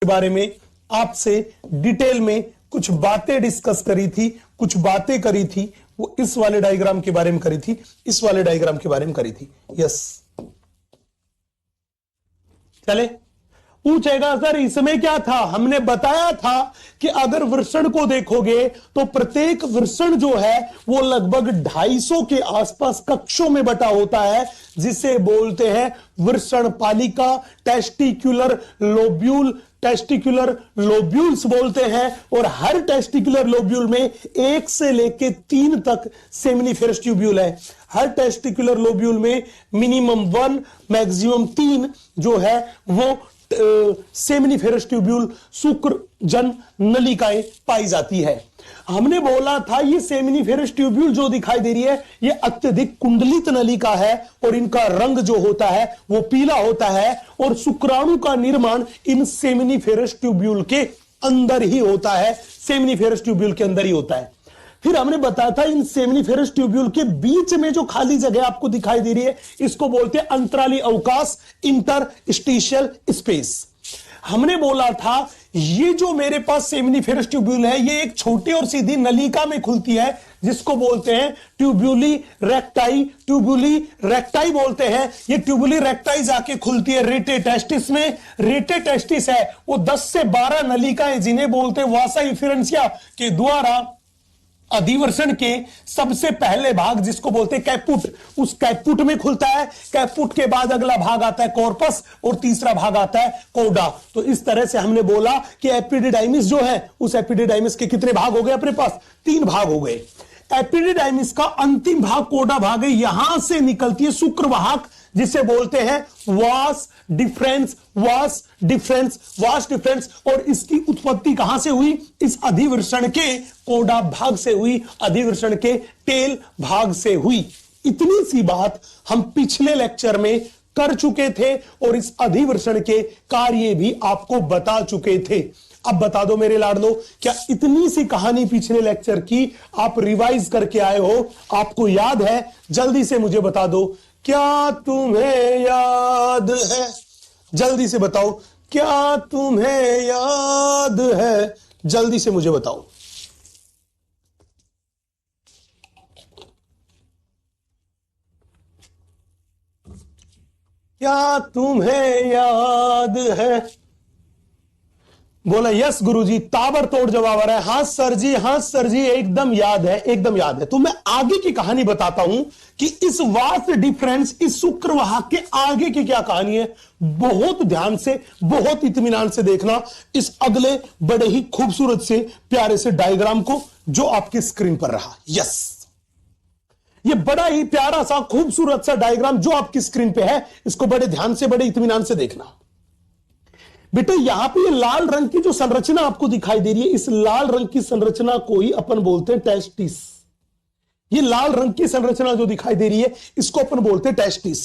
के बारे में आपसे डिटेल में कुछ बातें डिस्कस करी थी, कुछ बातें करी थी, वो इस वाले डायग्राम के बारे में करी थी, इस वाले डायग्राम के बारे में करी थी। यस, चले। पूछेगा सर इसमें क्या था? हमने बताया था कि अगर वृषण को देखोगे तो प्रत्येक वृषण जो है वो लगभग 250 के आसपास कक्षों में बटा होता है, जिसे बोलते हैं वृषण पालिका, टेस्टिक्युलर लोब्यूल, टेस्टिकुलर लोब्यूल्स बोलते हैं। और हर टेस्टिकुलर लोब्यूल में 1 से लेके 3 तक सेमिनिफेरस ट्यूब्यूल है। हर टेस्टिकुलर लोब्यूल में मिनिमम 1 मैक्सिमम 3 जो है वो सेमिनिफेरस ट्यूब्यूल शुक्र जन नलिकाएं पाई जाती है। हमने बोला था ये सेमिनिफेरस ट्यूब्यूल जो दिखाई दे रही है ये अत्यधिक कुंडलित नलिका है और इनका रंग जो होता है वो पीला होता है और शुक्राणु का निर्माण इन सेमिनिफेरस ट्यूब्यूल के अंदर ही होता है, सेमिनिफेरस ट्यूब्यूल के अंदर ही होता है। फिर हमने बताया था इन सेमिनिफेरस ट्यूब्यूल के बीच में जो खाली जगह आपको दिखाई दे रही है इसको बोलते हैं अंतराली अवकाश, इंटरस्टिशियल स्पेस। हमने बोला था ये जो मेरे पास सेमिनिफेरस ट्यूब्यूल है ये एक छोटी और सीधी नलिका में खुलती है जिसको बोलते हैं ट्यूब्यूली रेक्टाई, ट्यूब्यूली रेक्टाई बोलते हैं। ये ट्यूब्यूली रेक्टाई जाके खुलती है रेटे टेस्टिस में। रेटे टेस्टिस है वो 10 से 12 नलिकाएं जिन्हें बोलते हैं वासा इफेरेंसिया के द्वारा अधिवर्षण के सबसे पहले भाग जिसको बोलते हैं कैपुट, उस कैपुट में खुलता है। कैपुट के बाद अगला भाग आता है कॉर्पस और तीसरा भाग आता है कोडा। तो इस तरह से हमने बोला कि एपिडिडाइमिस जो है उस एपिडिडाइमिस के कितने भाग हो गए अपने पास? 3 भाग हो गए। एपिडिडाइमिस का अंतिम भाग कोडा भाग है, यहां से निकलती है शुक्रवाहक जिसे बोलते हैं vas deferens, vas deferens, vas deferens. और इसकी उत्पत्ति कहां से हुई? इस अधिवृषण के कोडा भाग से हुई, अधिवृषण के टेल भाग से हुई। इतनी सी बात हम पिछले लेक्चर में कर चुके थे और इस अधिवृषण के कार्य भी आपको बता चुके थे। अब बता दो मेरे लाडलो, क्या इतनी सी कहानी पिछले लेक्चर की आप रिवाइज करके आए हो? आपको याद है? जल्दी से मुझे बता दो, क्या तुम्हें याद है? जल्दी से बताओ, क्या तुम्हें याद है? जल्दी से मुझे बताओ। क्या तुम्हें याद है? बोला यस गुरुजी, ताबड़तोड़ जवाब आ रहा है। हाँ सर जी, हाँ सर जी, एकदम याद है, एकदम याद है। तो मैं आगे की कहानी बताता हूं कि इस वास्ट डिफरेंस, इस शुक्रवाहक के आगे की क्या कहानी है। बहुत ध्यान से, बहुत इत्मीनान से देखना इस अगले बड़े ही खूबसूरत से प्यारे से डायग्राम को जो आपकी स्क्रीन पर रहा। यस, ये बड़ा ही प्यारा सा खूबसूरत सा डायग्राम जो आपकी स्क्रीन पे है, इसको बड़े ध्यान से, बड़े इत्मीनान से देखना। बेटे यहां पे ये लाल रंग की जो संरचना आपको दिखाई दे रही है, इस लाल रंग की संरचना को ही अपन बोलते हैं टेस्टिस। ये लाल रंग की संरचना जो दिखाई दे रही है इसको अपन बोलते हैं टेस्टिस।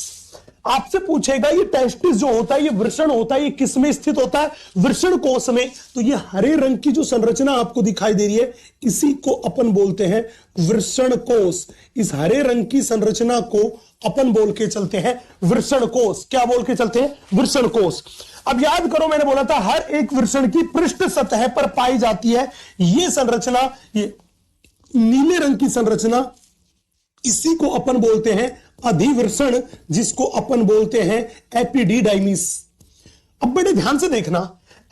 आपसे पूछेगा ये टेस्टिस जो होता है, ये वृषण होता है, ये किस में स्थित होता है? वृषण कोश में। तो ये हरे रंग की जो संरचना आपको दिखाई दे रही है इसी को अपन बोलते हैं वृषण कोश। इस हरे रंग की संरचना को अपन बोल के चलते हैं वृषण कोश। क्या बोल के चलते हैं? वृषण कोश। अब याद करो, मैंने बोला था हर एक वृषण की पृष्ठ सतह पर पाई जाती है ये संरचना, ये नीले रंग की संरचना, इसी को अपन बोलते हैं अधिवृषण, जिसको अपन बोलते हैं एपिडिडाइमिस। अब बड़े ध्यान से देखना,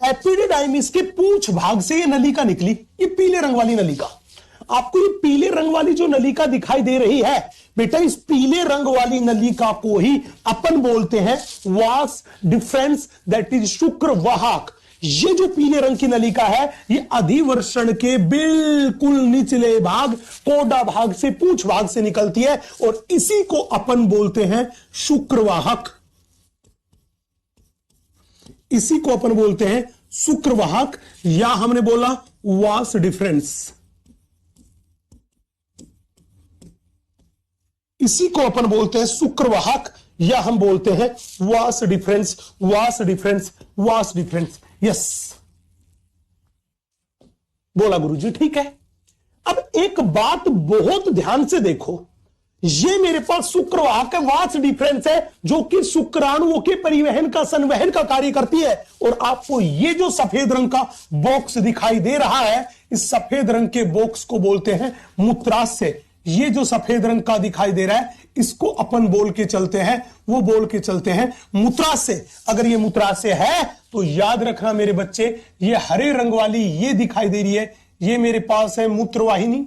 एपिडिडाइमिस के पूंछ भाग से ये नलिका निकली, ये पीले रंग वाली नलिका। आपको ये पीले रंग वाली जो नलिका दिखाई दे रही है बेटा, इस पीले रंग वाली नलिका को ही अपन बोलते हैं वास डिफरेंस, दैट इज शुक्रवाहक। ये जो पीले रंग की नलिका है ये अधिवृषण के बिल्कुल निचले भाग, कोडा भाग से, पूंछ भाग से निकलती है और इसी को अपन बोलते हैं शुक्रवाहक। इसी को अपन बोलते हैं शुक्रवाहक, या हमने बोला वास डिफरेंस। इसी को अपन बोलते हैं शुक्रवाहक, या हम बोलते हैं vas deferens, vas deferens, vas deferens. Yes, बोला गुरुजी, ठीक है। अब एक बात बहुत ध्यान से देखो, ये मेरे पास शुक्रवाहक है, वास डिफरेंस है, जो कि शुक्राणुओं के परिवहन का संवहन का कार्य करती है। और आपको ये जो सफेद रंग का बॉक्स दिखाई दे रहा है, इस सफेद रंग के बॉक्स को बोलते हैं मूत्राशय। ये जो सफेद रंग का दिखाई दे रहा है, इसको अपन बोल के चलते हैं, वो बोल के चलते हैं मूत्राशय। अगर ये मूत्राशय है तो याद रखना मेरे बच्चे, ये हरे रंग वाली ये दिखाई दे रही है, ये मेरे पास है मूत्रवाहिनी,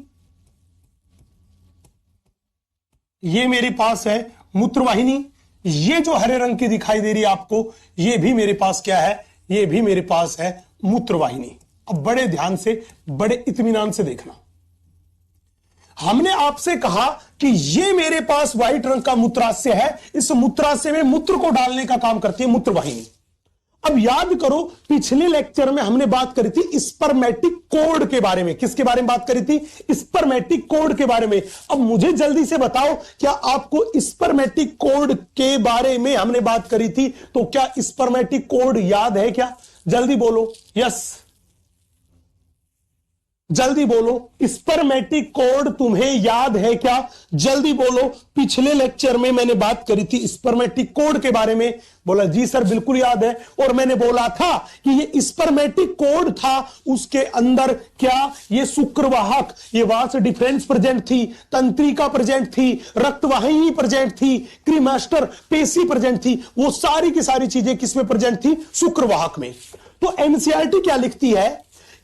ये मेरे पास है मूत्रवाहिनी। ये जो हरे रंग की दिखाई दे रही है आपको, ये भी मेरे पास क्या है, ये भी मेरे पास है मूत्रवाहिनी। अब बड़े ध्यान से, बड़े इत्मीनान से देखना, हमने आपसे कहा कि ये मेरे पास व्हाइट रंग का मूत्राशय है, इस मूत्राशय में मूत्र को डालने का काम करती है मूत्रवाहिनी। अब याद करो, पिछले लेक्चर में हमने बात करी थी स्पर्मेटिक कोड के बारे में। किसके बारे में बात करी थी? स्पर्मेटिक कोड के बारे में। अब मुझे जल्दी से बताओ, क्या आपको स्पर्मेटिक कोड के बारे में हमने बात करी थी, तो क्या स्पर्मेटिक कोड याद है क्या? जल्दी बोलो, यस जल्दी बोलो, स्पर्मेटिक कोड तुम्हें याद है क्या? जल्दी बोलो। पिछले लेक्चर में मैंने बात करी थी स्पर्मेटिक कोड के बारे में। बोला जी सर बिल्कुल याद है। और मैंने बोला था कि ये स्पर्मेटिक कोड था, उसके अंदर क्या, ये शुक्रवाहक, ये वास डिफरेंस प्रेजेंट थी, तंत्रिका प्रेजेंट थी, रक्तवाहिनी प्रेजेंट थी, क्रीमास्टर पेशी प्रेजेंट थी। वो सारी की सारी चीजें किसमें प्रेजेंट थी? शुक्रवाहक में। तो एनसीईआरटी क्या लिखती है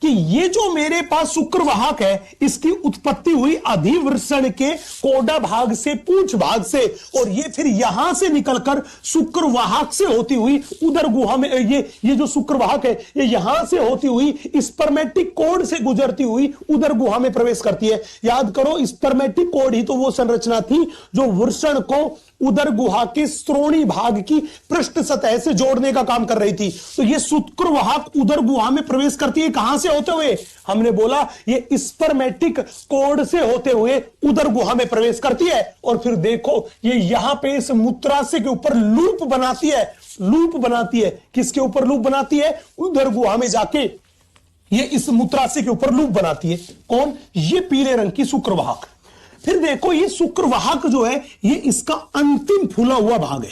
कि ये जो मेरे पास शुक्रवाहक है, इसकी उत्पत्ति हुई अधिवृषण के कोडा भाग से, पूंछ भाग से, और ये फिर यहां से निकलकर शुक्रवाहक से होती हुई उदर गुहा में, ये जो शुक्रवाहक है, ये यहां से होती हुई स्पर्मेटिक कोड से गुजरती हुई उदर गुहा में प्रवेश करती है। याद करो, स्पर्मेटिक कोड ही तो वो संरचना थी जो वृषण को उदर गुहा के श्रोणी भाग की पृष्ठ सतह से जोड़ने का काम कर रही थी। तो ये शुक्रवाहक उदर गुहा में प्रवेश करती है, कहां से होते हुए? हमने बोला ये स्पर्मेटिक कोड से होते हुए उदर गुहा में प्रवेश करती है। और फिर देखो, ये यहां पे इस मूत्राशय के ऊपर लूप बनाती है, लूप बनाती है। किसके ऊपर लूप बनाती है? उदर गुहा में जाके ये इस मूत्राशय के ऊपर लूप बनाती है। कौन? ये पीले रंग की शुक्रवाहक। फिर देखो, ये शुक्रवाहक जो है, ये इसका अंतिम फूला हुआ भाग है।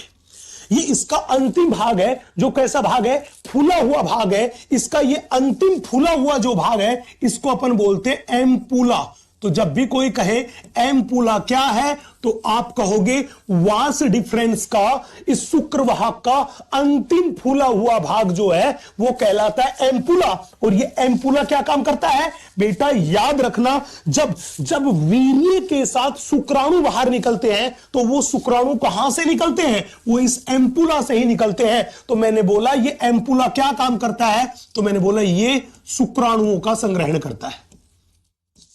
ये इसका अंतिम भाग है, जो कैसा भाग है? फूला हुआ भाग है। इसका ये अंतिम फूला हुआ जो भाग है, इसको अपन बोलते हैं एम्पुला। तो जब भी कोई कहे एम्पुला क्या है, तो आप कहोगे वास डिफरेंस का, इस शुक्रवाहक का अंतिम फूला हुआ भाग जो है वो कहलाता है एम्पुला। और ये एम्पुला क्या काम करता है बेटा? याद रखना, जब वीर्य के साथ शुक्राणु बाहर निकलते हैं, तो वो शुक्राणु कहां से निकलते हैं? वो इस एम्पुला से ही निकलते हैं। तो मैंने बोला ये एम्पुला क्या काम करता है? तो मैंने बोला ये शुक्राणुओं का संग्रहण करता है।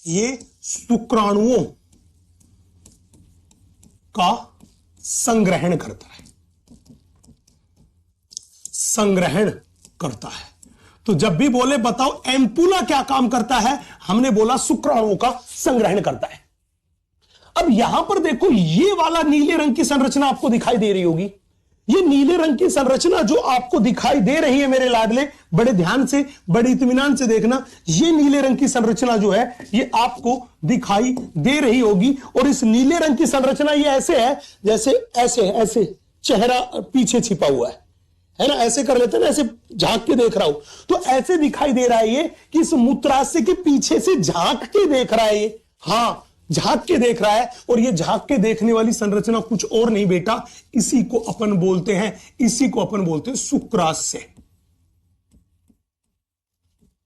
ये शुक्राणुओं का संग्रहण करता है, संग्रहण करता है। तो जब भी बोले बताओ एम्पुला क्या काम करता है, हमने बोला शुक्राणुओं का संग्रहण करता है। अब यहां पर देखो, ये वाला नीले रंग की संरचना आपको दिखाई दे रही होगी। ये नीले रंग की संरचना जो आपको दिखाई दे रही है मेरे लाडले, बड़े ध्यान से, बड़े इत्मीनान से देखना। ये नीले रंग की संरचना जो है, ये आपको दिखाई दे रही होगी। और इस नीले रंग की संरचना ये ऐसे है, जैसे ऐसे चेहरा पीछे छिपा हुआ है ना? ऐसे कर लेते हैं ना, ऐसे झांक के देख रहा हूं, तो ऐसे दिखाई दे रहा है ये कि इस मूत्राशय के पीछे से झांक के देख रहा है ये। हाँ, झांक के देख रहा है। और ये झांक के देखने वाली संरचना कुछ और नहीं बेटा, इसी को अपन बोलते हैं शुक्राशय।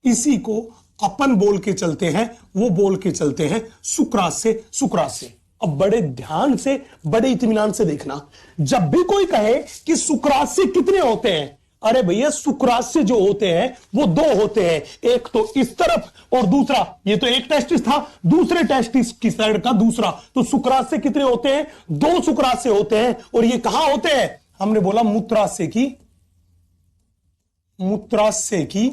इसी को अपन बोल के चलते हैं, वो बोल के चलते हैं शुक्राशय। अब बड़े ध्यान से, बड़े इत्मीनान से देखना, जब भी कोई कहे कि शुक्राशय कितने होते हैं, अरे भैया शुक्राशय जो होते हैं वो दो होते हैं, एक तो इस तरफ और दूसरा, ये तो एक टेस्टिस था, दूसरे टेस्टिस की साइड का दूसरा। तो शुक्राशय कितने होते हैं? दो शुक्राशय होते हैं। और ये कहां होते हैं? हमने बोला मूत्राशय की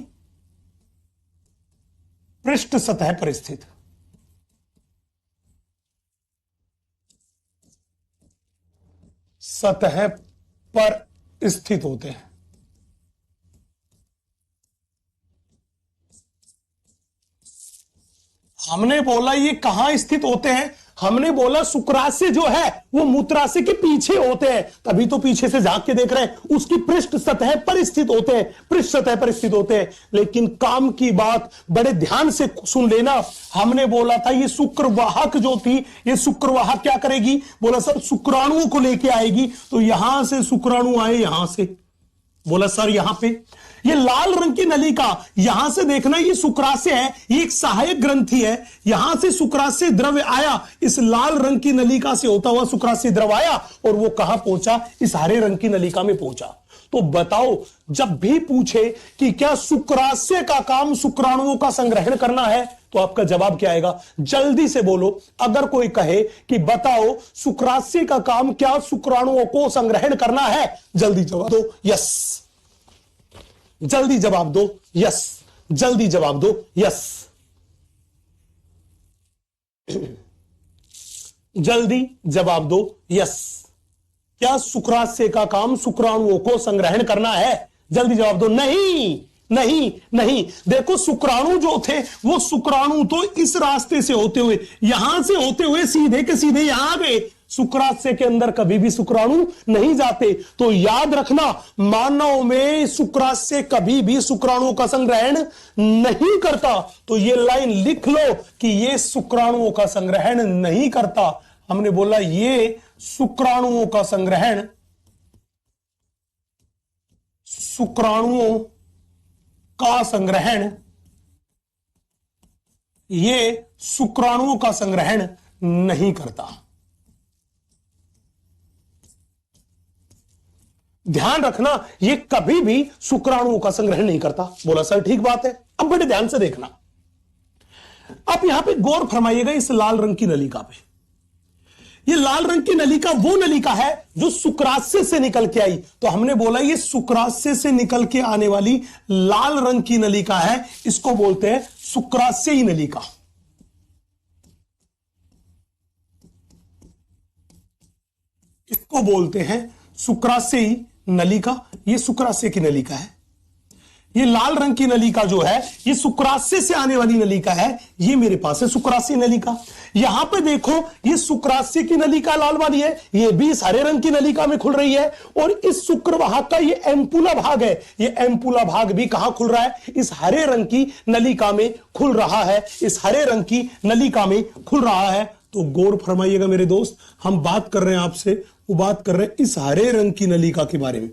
पृष्ठ सतह पर स्थित। सतह पर स्थित होते हैं। हमने बोला ये कहां स्थित होते हैं? हमने बोला शुक्राशय जो है वो मूत्राशय के पीछे होते हैं, तभी तो पीछे से झांक के देख रहे हैं, उसकी पृष्ठ सतह पर स्थित होते हैं, पृष्ठ सतह पर स्थित होते हैं। लेकिन काम की बात बड़े ध्यान से सुन लेना, हमने बोला था ये शुक्रवाहक जो थी, ये शुक्रवाहक क्या करेगी, बोला सर शुक्राणुओं को लेके आएगी। तो यहां से शुक्राणु आए, यहां से, बोला सर यहां पे ये लाल रंग की नलिका, यहां से देखना ये शुक्राशय है, ये एक सहायक ग्रंथि है, यहां से शुक्राशय द्रव्य आया, इस लाल रंग की नलिका से होता हुआ शुक्राशय द्रव्य आया और वो कहां पहुंचा, इस हरे रंग की नलिका में पहुंचा। तो बताओ जब भी पूछे कि क्या शुक्राशय का काम शुक्राणुओं का संग्रहण करना है, तो आपका जवाब क्या आएगा, जल्दी से बोलो। अगर कोई कहे कि बताओ शुक्राशय का काम क्या शुक्राणुओं को संग्रहण करना है, जल्दी जवाब दो यस, जल्दी जवाब दो यस, जल्दी जवाब दो यस, जल्दी जवाब दो यस। क्या शुक्राशय का काम शुक्राणुओं को संग्रहण करना है, जल्दी जवाब दो नहीं, नहीं नहीं। देखो शुक्राणु जो थे वो शुक्राणु तो इस रास्ते से होते हुए, यहां से होते हुए सीधे के सीधे यहां आ गए, शुक्राशय के अंदर कभी भी शुक्राणु नहीं जाते। तो याद रखना मानव में शुक्राशय कभी भी शुक्राणुओं का संग्रहण नहीं करता। तो ये लाइन लिख लो कि ये शुक्राणुओं का संग्रहण नहीं करता। हमने बोला ये शुक्राणुओं का संग्रहण, शुक्राणुओं का संग्रहण, ये शुक्राणुओं का संग्रहण नहीं करता। ध्यान रखना ये कभी भी शुक्राणुओं का संग्रहण नहीं करता। बोला सर ठीक बात है। अब बड़े ध्यान से देखना, अब यहां पे गौर फरमाइएगा इस लाल रंग की नलिका पे। ये लाल रंग की नलिका वो नलिका है जो शुक्राशय से निकल के आई। तो हमने बोला ये शुक्राशय से निकल के आने वाली लाल रंग की नलिका है, इसको बोलते हैं शुक्राशयी नलिका। इसको बोलते हैं शुक्राशयी नलिका। ये शुक्राशय की नलिका है। ये लाल रंग की नलिका जो है ये शुक्राशय से आने वाली नलिका है। ये मेरे पास है शुक्राशय नलिका। यहां पे देखो ये शुक्राशय की नलिका लाल वाली है, ये भी इस हरे रंग की नलिका में खुल रही है। और इस शुक्रवाहक का ये एम्पुला भाग है, ये एम्पुला भाग भी कहां खुल रहा है, इस हरे रंग की नलिका में खुल रहा है, इस हरे रंग की नलिका में खुल रहा है। तो गौर फरमाइएगा मेरे दोस्त, हम बात कर रहे हैं आपसे, वो बात कर रहे हैं इस हरे रंग की नलिका के बारे में।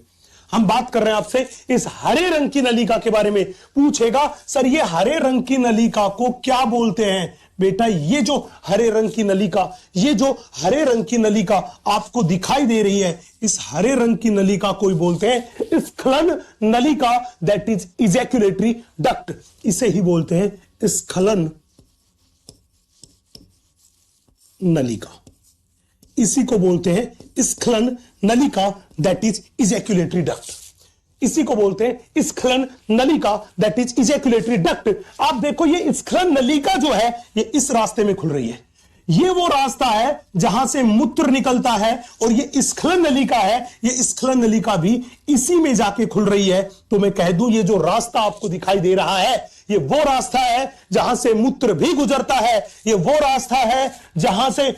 हम बात कर रहे हैं आपसे इस हरे रंग की नलिका के बारे में। पूछेगा सर ये हरे रंग की नलिका को क्या बोलते हैं? बेटा ये जो हरे रंग की नलिका, ये जो हरे रंग की नलिका आपको दिखाई दे रही है, इस हरे रंग की नलिका को बोलते हैं स्खलन नलिका, दैट इज इजैक्यूलेटरी डक्ट। इसे ही बोलते हैं स्खलन नलिका। इसी को बोलते हैं स्खलन नलिका, दैट इज इजैक्यूलेटरी डक्ट। इसी को बोलते हैं स्खलन नलिका, दैट इज इजैक्यूलेटरी डक्ट। आप देखो ये स्खलन नलिका जो है ये इस रास्ते में खुल रही है। ये वो रास्ता है जहां से मूत्र निकलता है, और ये स्खलन नलिका है, ये स्खलन नलिका भी इसी में जाके खुल रही है। तो मैं कह दूं ये जो रास्ता आपको दिखाई दे रहा है ये वो रास्ता है जहां से मूत्र भी गुजरता है, ये वो रास्ता है जहां से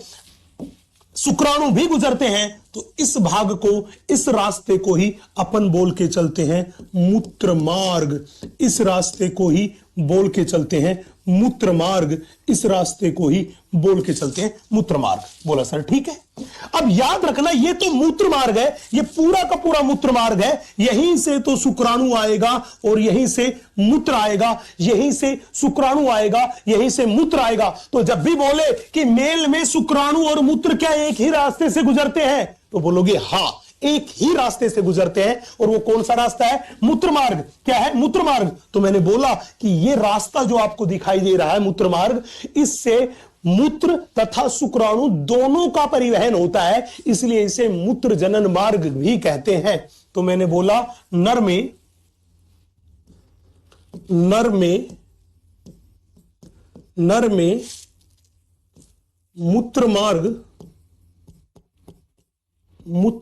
शुक्राणु भी गुजरते हैं। तो इस भाग को, इस रास्ते को ही अपन बोल के चलते हैं मूत्र मार्ग। इस रास्ते को ही बोल के चलते हैं मूत्र मार्ग। इस रास्ते को ही बोल के चलते हैं मूत्र मार्ग। बोला सर ठीक है। अब याद रखना ये तो मूत्र मार्ग है, ये पूरा का पूरा मूत्र मार्ग है। यहीं से तो शुक्राणु आएगा और यहीं से मूत्र आएगा, यहीं से शुक्राणु आएगा, यहीं से मूत्र आएगा। तो जब भी बोले कि मेल में शुक्राणु और मूत्र क्या एक ही रास्ते से गुजरते हैं, तो बोलोगे हां एक ही रास्ते से गुजरते हैं। और वो कौन सा रास्ता है? मूत्र मार्ग। क्या है? मूत्र मार्ग। तो मैंने बोला कि ये रास्ता जो आपको दिखाई दे रहा है मूत्र मार्ग, इससे मूत्र तथा शुक्राणु दोनों का परिवहन होता है, इसलिए इसे मूत्र जनन मार्ग भी कहते हैं। तो मैंने बोला नर में मूत्र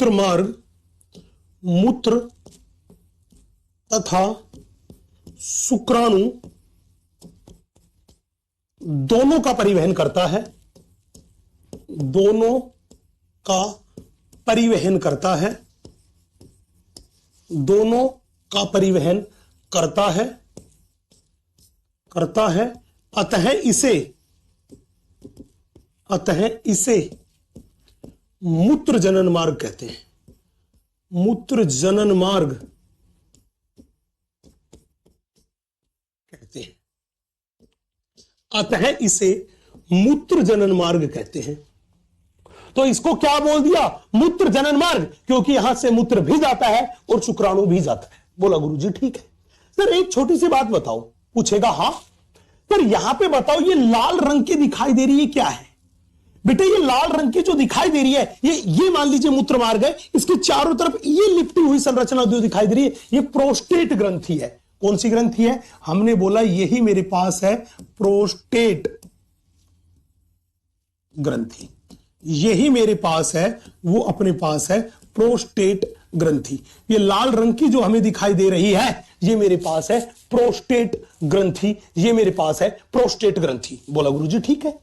मार्ग मूत्र तथा शुक्राणु दोनों का परिवहन करता है, दोनों का परिवहन करता है, दोनों का परिवहन करता है, अतः इसे मूत्र जनन मार्ग कहते हैं, मूत्र जनन मार्ग कहते हैं, अतः इसे मूत्र जनन मार्ग कहते हैं। तो इसको क्या बोल दिया? मूत्र जनन मार्ग, क्योंकि यहां से मूत्र भी जाता है और शुक्राणु भी जाता है। बोला गुरुजी ठीक है। सर एक छोटी सी बात बताओ, पूछेगा हां सर यहां पे बताओ ये लाल रंग की दिखाई दे रही है क्या है? बेटा ये लाल रंग की जो दिखाई दे रही है ये मान लीजिए मूत्र मार्ग है, इसके चारों तरफ ये लिपटी हुई संरचना जो दिखाई दे रही है ये प्रोस्टेट ग्रंथि है। कौन सी ग्रंथि है? हमने बोला यही मेरे पास है प्रोस्टेट ग्रंथि, यही मेरे पास है, वो अपने पास है प्रोस्टेट ग्रंथि। ये लाल रंग की जो हमें दिखाई दे रही है ये मेरे पास है प्रोस्टेट ग्रंथि, ये मेरे पास है प्रोस्टेट ग्रंथि। बोला गुरुजी ठीक है।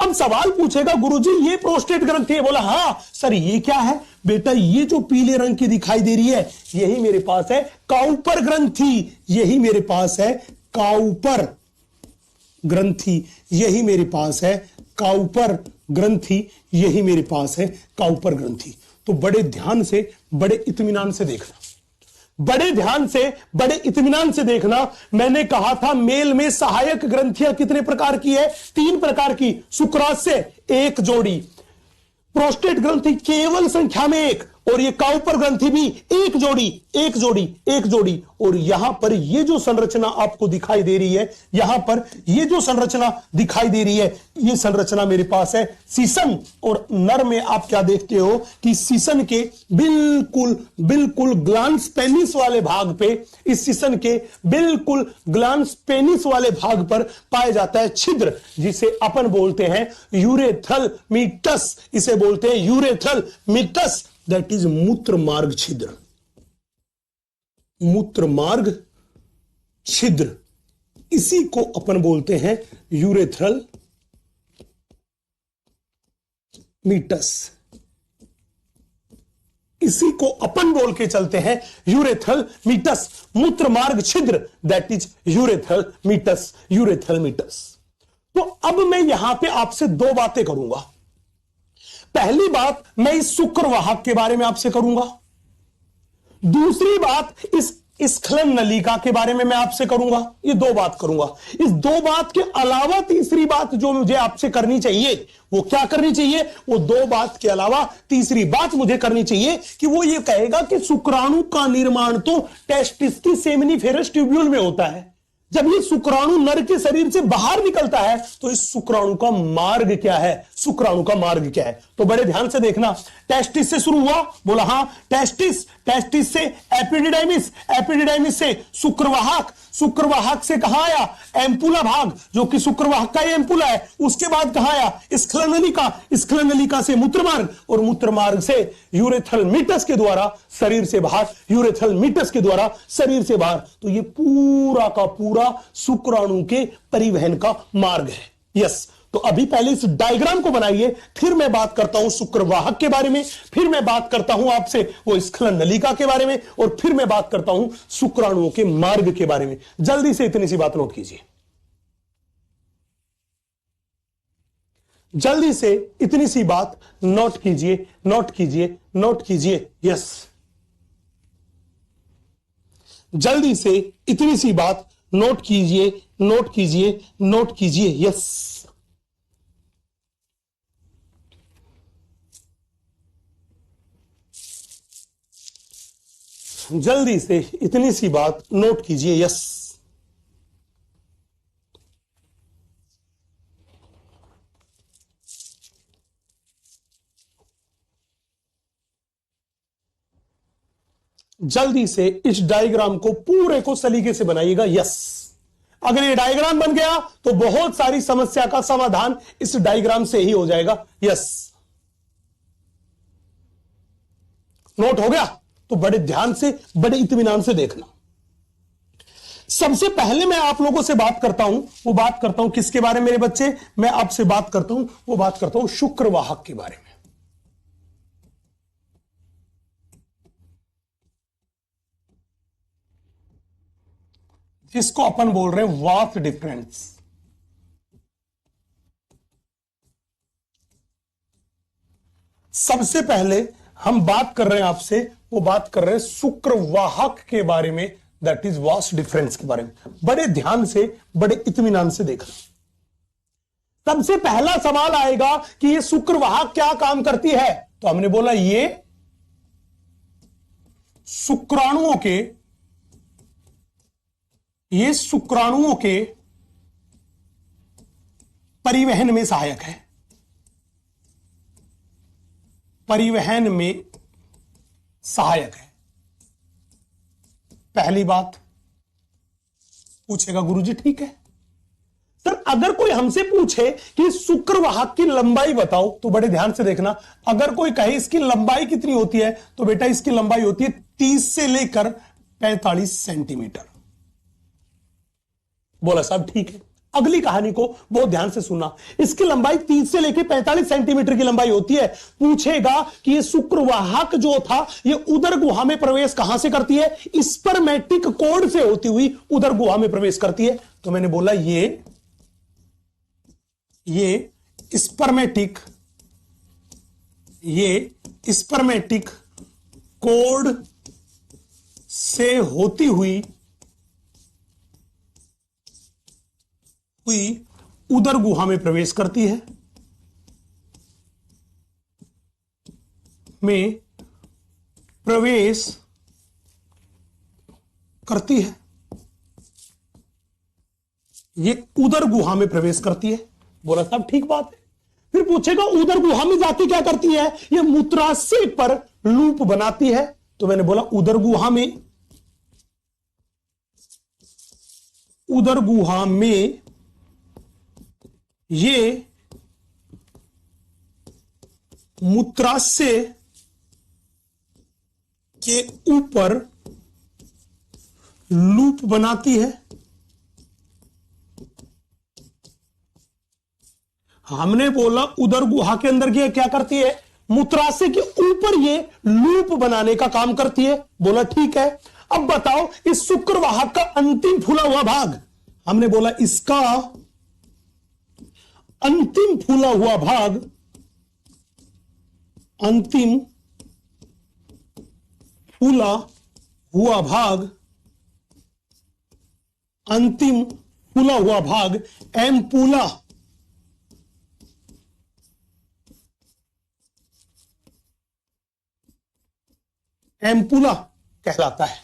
अब सवाल पूछेगा गुरुजी ये प्रोस्टेट ग्रंथि है? बोला हां सर ये क्या है? बेटा ये जो पीले रंग की दिखाई दे रही है यही मेरे पास है काउपर ग्रंथि, यही मेरे पास है काउपर ग्रंथि, यही मेरे पास है काउपर ग्रंथि, यही मेरे पास है काउपर ग्रंथि। तो बड़े ध्यान से बड़े इत्मीनान से देखना, बड़े ध्यान से बड़े इत्मीनान से देखना। मैंने कहा था मेल में सहायक ग्रंथियां कितने प्रकार की है? 3 प्रकार की। शुक्राशय 1 जोड़ी, प्रोस्टेट ग्रंथि केवल संख्या में 1, और ये काउपर ग्रंथि भी 1 जोड़ी, 1 जोड़ी, 1 जोड़ी। और यहां पर ये जो संरचना आपको दिखाई दे रही है, यहां पर ये जो संरचना दिखाई दे रही है ये संरचना मेरे पास है सीसन। और नर में आप क्या देखते हो कि सीसन के बिल्कुल ग्लांस पेनिस वाले भाग पे, इस सीसन के बिल्कुल ग्लांस पेनिस वाले भाग पर पाया जाता है छिद्र, जिसे अपन बोलते हैं यूरेथ्रल मीटस, इसे बोलते हैं यूरेथ्रल मीटस, दैट इज मूत्र मार्ग छिद्र, मूत्र मार्ग छिद्र, इसी को अपन बोलते हैं यूरेथ्रल मीटस, इसी को अपन बोल के चलते हैं यूरेथ्रल मीटस, मूत्र मार्ग छिद्र, that is urethral meatus, urethral meatus. तो अब मैं यहां पे आपसे 2 बातें करूंगा। पहली बात मैं इस शुक्रवाहक के बारे में आपसे करूंगा, दूसरी बात इस स्खलन नलिका के बारे में मैं आपसे करूंगा। ये 2 बात करूंगा। इस 2 बात के अलावा तीसरी बात जो मुझे आपसे करनी चाहिए वो क्या करनी चाहिए? वो 2 बात के अलावा तीसरी बात मुझे करनी चाहिए कि वो ये कहेगा कि शुक्राणु का निर्माण तो टेस्टिस की सेमिनिफेरस ट्यूब्यूल में होता है। जब ये शुक्राणु नर के शरीर से बाहर निकलता है तो इस शुक्राणु का मार्ग क्या है? शुक्राणु का मार्ग क्या है? तो बड़े ध्यान से देखना। टेस्टिस से शुरू हुआ, बोला हां टेस्टिस, टेस्टिस से एपिडिडाइमिस, एपिडिडाइमिस से शुक्रवाहक, शुक्रवाहक से कहां आया? एम्पुला भाग, जो कि शुक्रवाहक का एम्पुला है। उसके बाद कहां आया? स्खलन नलिका, स्खलन नलिका से मूत्रमार्ग, और मूत्रमार्ग से यूरेथ्रल मीटस के द्वारा शरीर से बाहर, यूरेथ्रल मीटस के द्वारा शरीर से बाहर। तो ये पूरा का पूरा शुक्राणु के परिवहन का मार्ग है। यस, तो अभी पहले इस डायग्राम को बनाइए, फिर मैं बात करता हूं शुक्रवाहक के बारे में, फिर मैं बात करता हूं आपसे वो स्खलन नलिका के बारे में, और फिर मैं बात करता हूं शुक्राणुओं के मार्ग के बारे में। जल्दी से इतनी सी बात नोट कीजिए, जल्दी से इतनी सी बात नोट कीजिए, नोट कीजिए, नोट कीजिए। यस, जल्दी से इतनी सी बात नोट कीजिए, नोट कीजिए, नोट कीजिए। यस, जल्दी से इतनी सी बात नोट कीजिए। यस, जल्दी से इस डायग्राम को पूरे को सलीके से बनाइएगा। यस, अगर ये डायग्राम बन गया तो बहुत सारी समस्या का समाधान इस डायग्राम से ही हो जाएगा। यस, नोट हो गया? तो बड़े ध्यान से बड़े इत्मीनान से देखना। सबसे पहले मैं आप लोगों से बात करता हूं, वो बात करता हूं किसके बारे में मेरे बच्चे? मैं आपसे बात करता हूं, वो बात करता हूं शुक्रवाहक के बारे में। जिसको अपन बोल रहे हैं वास्ट डिफरेंस। सबसे पहले हम बात कर रहे हैं आपसे, वो बात कर रहे हैं शुक्रवाहक के बारे में, दैट इज वास्ट डिफरेंस के बारे में। बड़े ध्यान से, बड़े इत्मीनान से देखना। सबसे पहला सवाल आएगा कि ये शुक्रवाहक क्या काम करती है, तो हमने बोला ये शुक्राणुओं के परिवहन में सहायक है। परिवहन में सहायक है। पहली बात पूछेगा गुरुजी, ठीक है सर, अगर कोई हमसे पूछे कि शुक्रवाहक की लंबाई बताओ, तो बड़े ध्यान से देखना। अगर कोई कहे इसकी लंबाई कितनी होती है, तो बेटा इसकी लंबाई होती है 30 से लेकर 45 सेंटीमीटर। बोला साहब ठीक है। अगली कहानी को बहुत ध्यान से सुनना। इसकी लंबाई 30 से लेकर 45 सेंटीमीटर की लंबाई होती है। पूछेगा कि ये शुक्रवाहक जो था ये उदर गुहा में प्रवेश कहां से करती है? स्पर्मेटिक कोड से होती हुई उदर गुहा में प्रवेश करती है। तो मैंने बोला ये स्पर्मेटिक कोड से होती हुई उदर गुहा में प्रवेश करती है, ये उदर गुहा में प्रवेश करती है। बोला साहब ठीक बात है। फिर पूछेगा उदर गुहा में जाके क्या करती है? ये मूत्राशय पर लूप बनाती है। तो मैंने बोला उदर गुहा में ये मूत्राशय के ऊपर लूप बनाती है। हमने बोला उदर गुहा के अंदर ये क्या करती है? मूत्राशय के ऊपर ये लूप बनाने का काम करती है। बोला ठीक है। अब बताओ इस शुक्रवाहक का अंतिम फूला हुआ भाग, हमने बोला इसका अंतिम फूला हुआ भाग, अंतिम फूला हुआ भाग एम्पूला कहलाता है।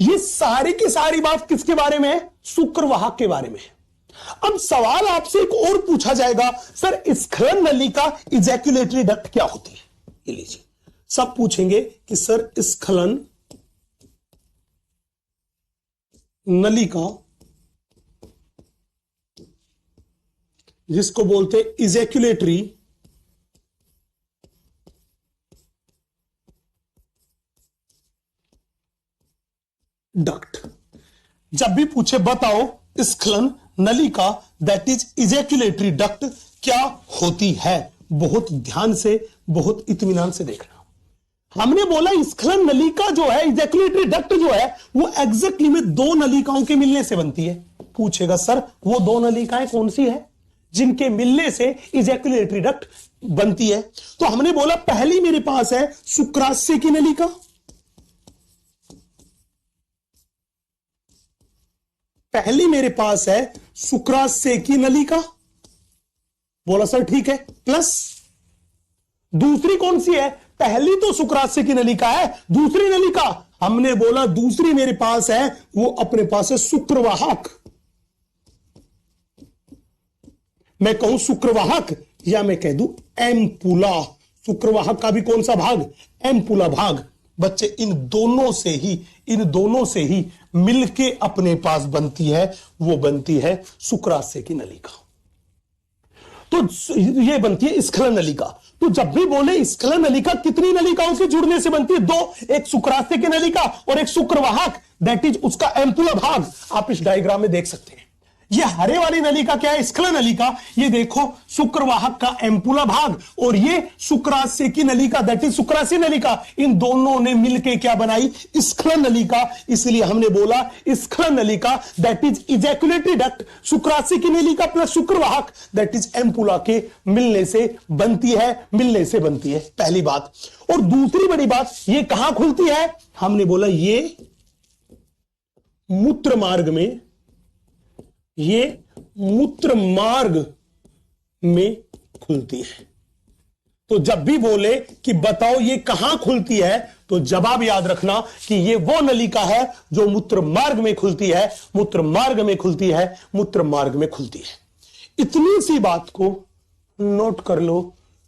ये सारी की सारी बात किसके बारे में है? शुक्रवाहक के बारे में है। अब सवाल आपसे एक और पूछा जाएगा, सर स्खलन नली का इजैक्यूलेटरी डक्ट क्या होती है? ये लीजिए, सब पूछेंगे कि सर स्खलन नली का, जिसको बोलते इजैक्यूलेटरी डक्ट, जब भी पूछे बताओ स्खलन नली का, दैट इज इजैक्यूलेटरी डक्ट क्या होती है? बहुत ध्यान से, बहुत इत्मीनान से देखना। हमने बोला स्खलन नलिका जो है, इजैक्यूलेटरी डक्ट जो है, वो एग्जैक्टली में दो नलिकाओं के मिलने से बनती है। पूछेगा सर वो दो नलिकाएं कौन सी है जिनके मिलने से इजैक्यूलेटरी डक्ट बनती है? तो हमने बोला पहली मेरे पास है शुक्राशय की नलिका, शुक्राशय की नलिका। बोला सर ठीक है। प्लस दूसरी कौन सी है? पहली तो शुक्राशय की नलिका है, दूसरी नलिका हमने बोला दूसरी मेरे पास है, वो अपने पास है शुक्रवाहक। मैं कहूं शुक्रवाहक या मैं कह दूं एम्पुला। शुक्रवाहक का भी कौन सा भाग? एम्पुला भाग। बच्चे इन दोनों से ही मिलके अपने पास बनती है, वो बनती है शुक्राशय की नलिका। तो ये बनती है स्खलन नलिका। तो जब भी बोले स्खलन नलिका कितनी नलिकाओं के जुड़ने से बनती है? दो, एक शुक्राशय की नलिका और एक शुक्रवाहक, दैट इज उसका एम्पुला भाग। आप इस डायग्राम में देख सकते हैं। ये हरे वाली नलिका क्या है? स्खलन नलिका। ये देखो शुक्रवाहक का एम्पुला भाग और ये शुक्राशय की नलिका, दैट इज शुक्राशय नलिका। इन दोनों ने मिलकर क्या बनाई? स्खलन नलिका। इसलिए हमने बोला स्खलन नलिका दैट इज इजैकुलेटरी डक्ट, शुक्राशय की नलिका प्लस शुक्रवाहक दैट इज एम्पुला के मिलने से बनती है, मिलने से बनती है, पहली बात। और दूसरी बड़ी बात, ये कहां खुलती है? हमने बोला ये मूत्र मार्ग में, ये मूत्र मार्ग में खुलती है। तो जब भी बोले कि बताओ ये कहां खुलती है, तो जवाब याद रखना कि ये वो नलिका है जो मूत्र मार्ग में खुलती है, मूत्र मार्ग में खुलती है, मूत्र मार्ग में खुलती है। इतनी सी बात को नोट कर लो,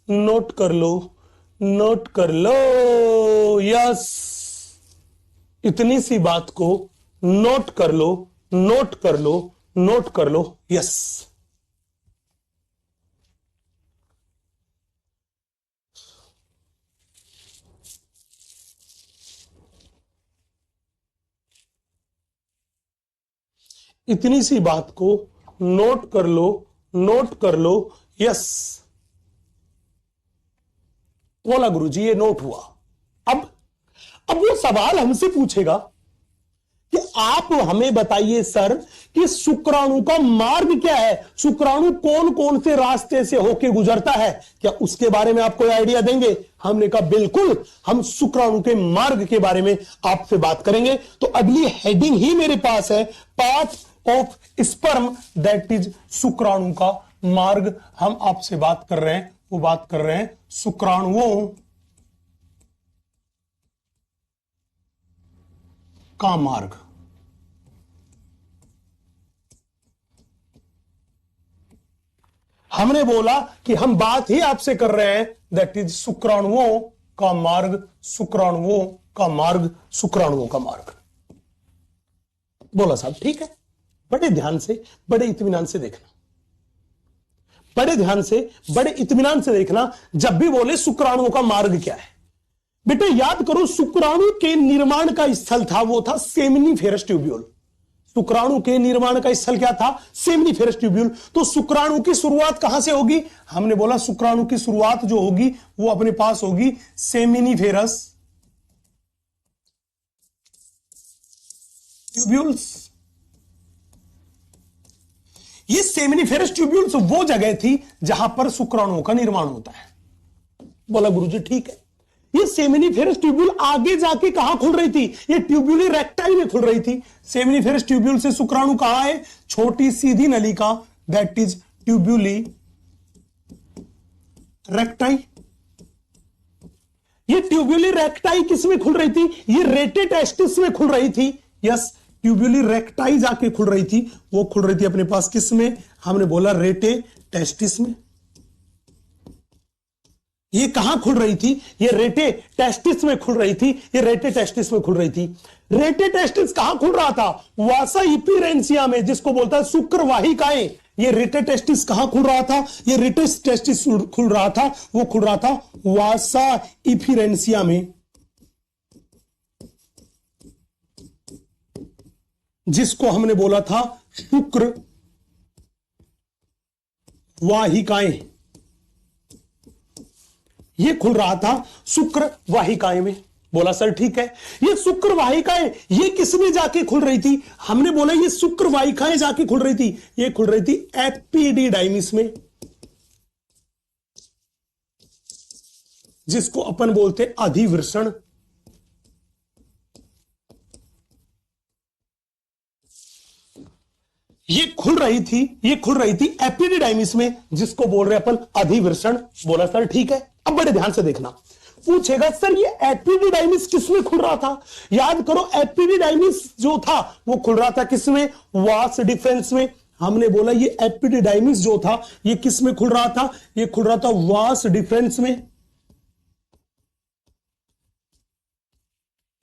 नोट कर लो, नोट कर लो। यस, इतनी सी बात को नोट कर लो, नोट कर लो, नोट कर लो। यस, इतनी सी बात को नोट कर लो, नोट कर लो। यस, बोला गुरुजी ये नोट हुआ। अब वो सवाल हमसे पूछेगा कि आप हमें बताइए सर कि शुक्राणु का मार्ग क्या है? शुक्राणु कौन कौन से रास्ते से होके गुजरता है? क्या उसके बारे में आप कोई आइडिया देंगे? हमने कहा बिल्कुल, हम शुक्राणु के मार्ग के बारे में आपसे बात करेंगे। तो अगली हेडिंग ही मेरे पास है, path of sperm that is शुक्राणु का मार्ग। हम आपसे बात कर रहे हैं, वो बात कर रहे हैं शुक्राणुओं का मार्ग। हमने बोला कि हम बात ही आपसे कर रहे हैं दैट इज शुक्राणुओं का मार्ग, शुक्राणुओं का मार्ग, शुक्राणुओं का मार्ग। बोला साहब ठीक है। बड़े ध्यान से, बड़े इत्मीनान से देखना, बड़े ध्यान से, बड़े इत्मीनान से देखना। जब भी बोले शुक्राणुओं का मार्ग क्या है, बेटे याद करो शुक्राणु के निर्माण का स्थल था, वो था सेमिनिफेरस ट्यूब्यूल। शुक्राणु के निर्माण का स्थल क्या था? Seminiferous tubule. तो शुक्राणु की शुरुआत कहां से होगी? हमने बोला शुक्राणु की शुरुआत जो होगी वो अपने पास होगी सेमिनिफेरस ट्यूब्यूल्स। ये सेमिनिफेरस ट्यूब्यूल्स वो जगह थी जहां पर शुक्राणुओं का निर्माण होता है। बोला गुरुजी ठीक है। ये सेमिनिफेरस ट्यूब्यूल आगे जाके कहां खुल रही थी? ये ट्यूब्यूली रेक्टाई में खुल रही थी। सेमिनिफेरस ट्यूब्यूल से शुक्राणु कहां है? छोटी सीधी नलिका दैट इज ट्यूब्यूली रेक्टाई। ये ट्यूब्यूली रेक्टाई किस में खुल रही थी? ये रेटे टेस्टिस में खुल रही थी। यस, ट्यूब्यूली रेक्टाई जाके खुल रही थी, वो खुल रही थी अपने पास किस में? हमने बोला रेटे टेस्टिस में। ये कहां खुल रही थी? ये रेटे टेस्टिस में खुल रही थी, ये रेटे टेस्टिस में खुल रही थी। रेटे टेस्टिस कहां खुल रहा था? वासा इपिरेंसिया में, जिसको बोलता है शुक्रवाहिकाएं। ये रेटे टेस्टिस कहां खुल रहा था? ये रेटे टेस्टिस खुल रहा था, वो खुल रहा था वासा इपिरेंसिया में, जिसको हमने बोला था शुक्र वाहिकाएं। ये खुल रहा था शुक्र वाहिकाएं में। बोला सर ठीक है। ये शुक्र वाहिकाएं ये किसमें जाके खुल रही थी? हमने बोला ये शुक्र वाहिकाएं जाके खुल रही थी, ये खुल रही थी एपिडिडाइमिस में, जिसको अपन बोलते अधिवृषण। ये खुल रही थी एपिडिडाइमिस में, जिसको बोल रहे अपन अधिवृषण। बोला सर ठीक है। अब बड़े ध्यान से देखना, पूछेगा सर ये एपिडिडाइमिस किसमें खुल रहा था? याद करो एपिडिडाइमिस जो था वो खुल रहा था किसमें? वास डिफरेंस में। हमने बोला ये एपिडिडाइमिस जो था ये किसमें खुल रहा था? ये खुल रहा था वास डिफरेंस में।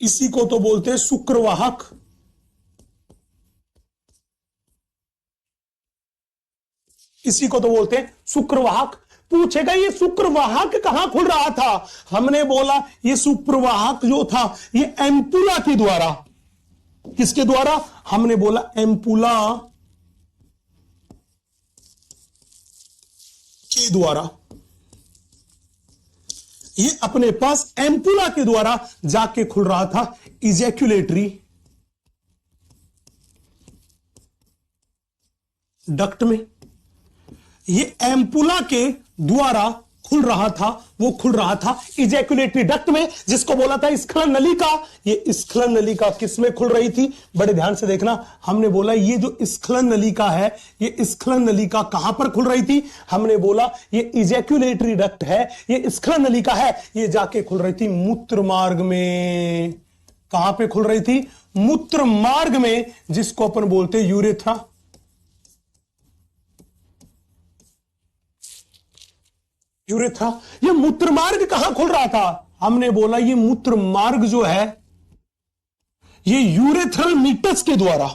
इसी को तो बोलते हैं शुक्रवाहक। इसी को तो बोलते हैं शुक्रवाहक। पूछेगा ये शुक्रवाहक कहां खुल रहा था, हमने बोला ये शुक्रवाहक जो था ये एम्पुला के द्वारा, किसके द्वारा, हमने बोला एम्पुला के द्वारा, ये अपने पास एम्पुला के द्वारा जाके खुल रहा था इजैक्यूलेटरी डक्ट में। ये एम्पुला के द्वारा खुल रहा था, वो खुल रहा था इजैक्यूलेटरी डक्ट में, जिसको बोला था स्खलन नलिका। ये स्खलन नलिका किस में खुल रही थी, बड़े ध्यान से देखना, हमने बोला ये जो स्खलन नलिका है, ये स्खलन नलिका कहां पर खुल रही थी, हमने बोला ये इजैक्यूलेटरी डक्ट है, ये स्खलन नलिका है, ये जाके खुल रही थी मूत्र मार्ग में। कहां पे खुल रही थी, मूत्र मार्ग में, जिसको अपन बोलते यूरेथ्रा। यूरेथ्रा, ये मूत्र मार्ग कहां खुल रहा था, हमने बोला ये मूत्र मार्ग जो है ये यूरेथ्रल मीटस के द्वारा,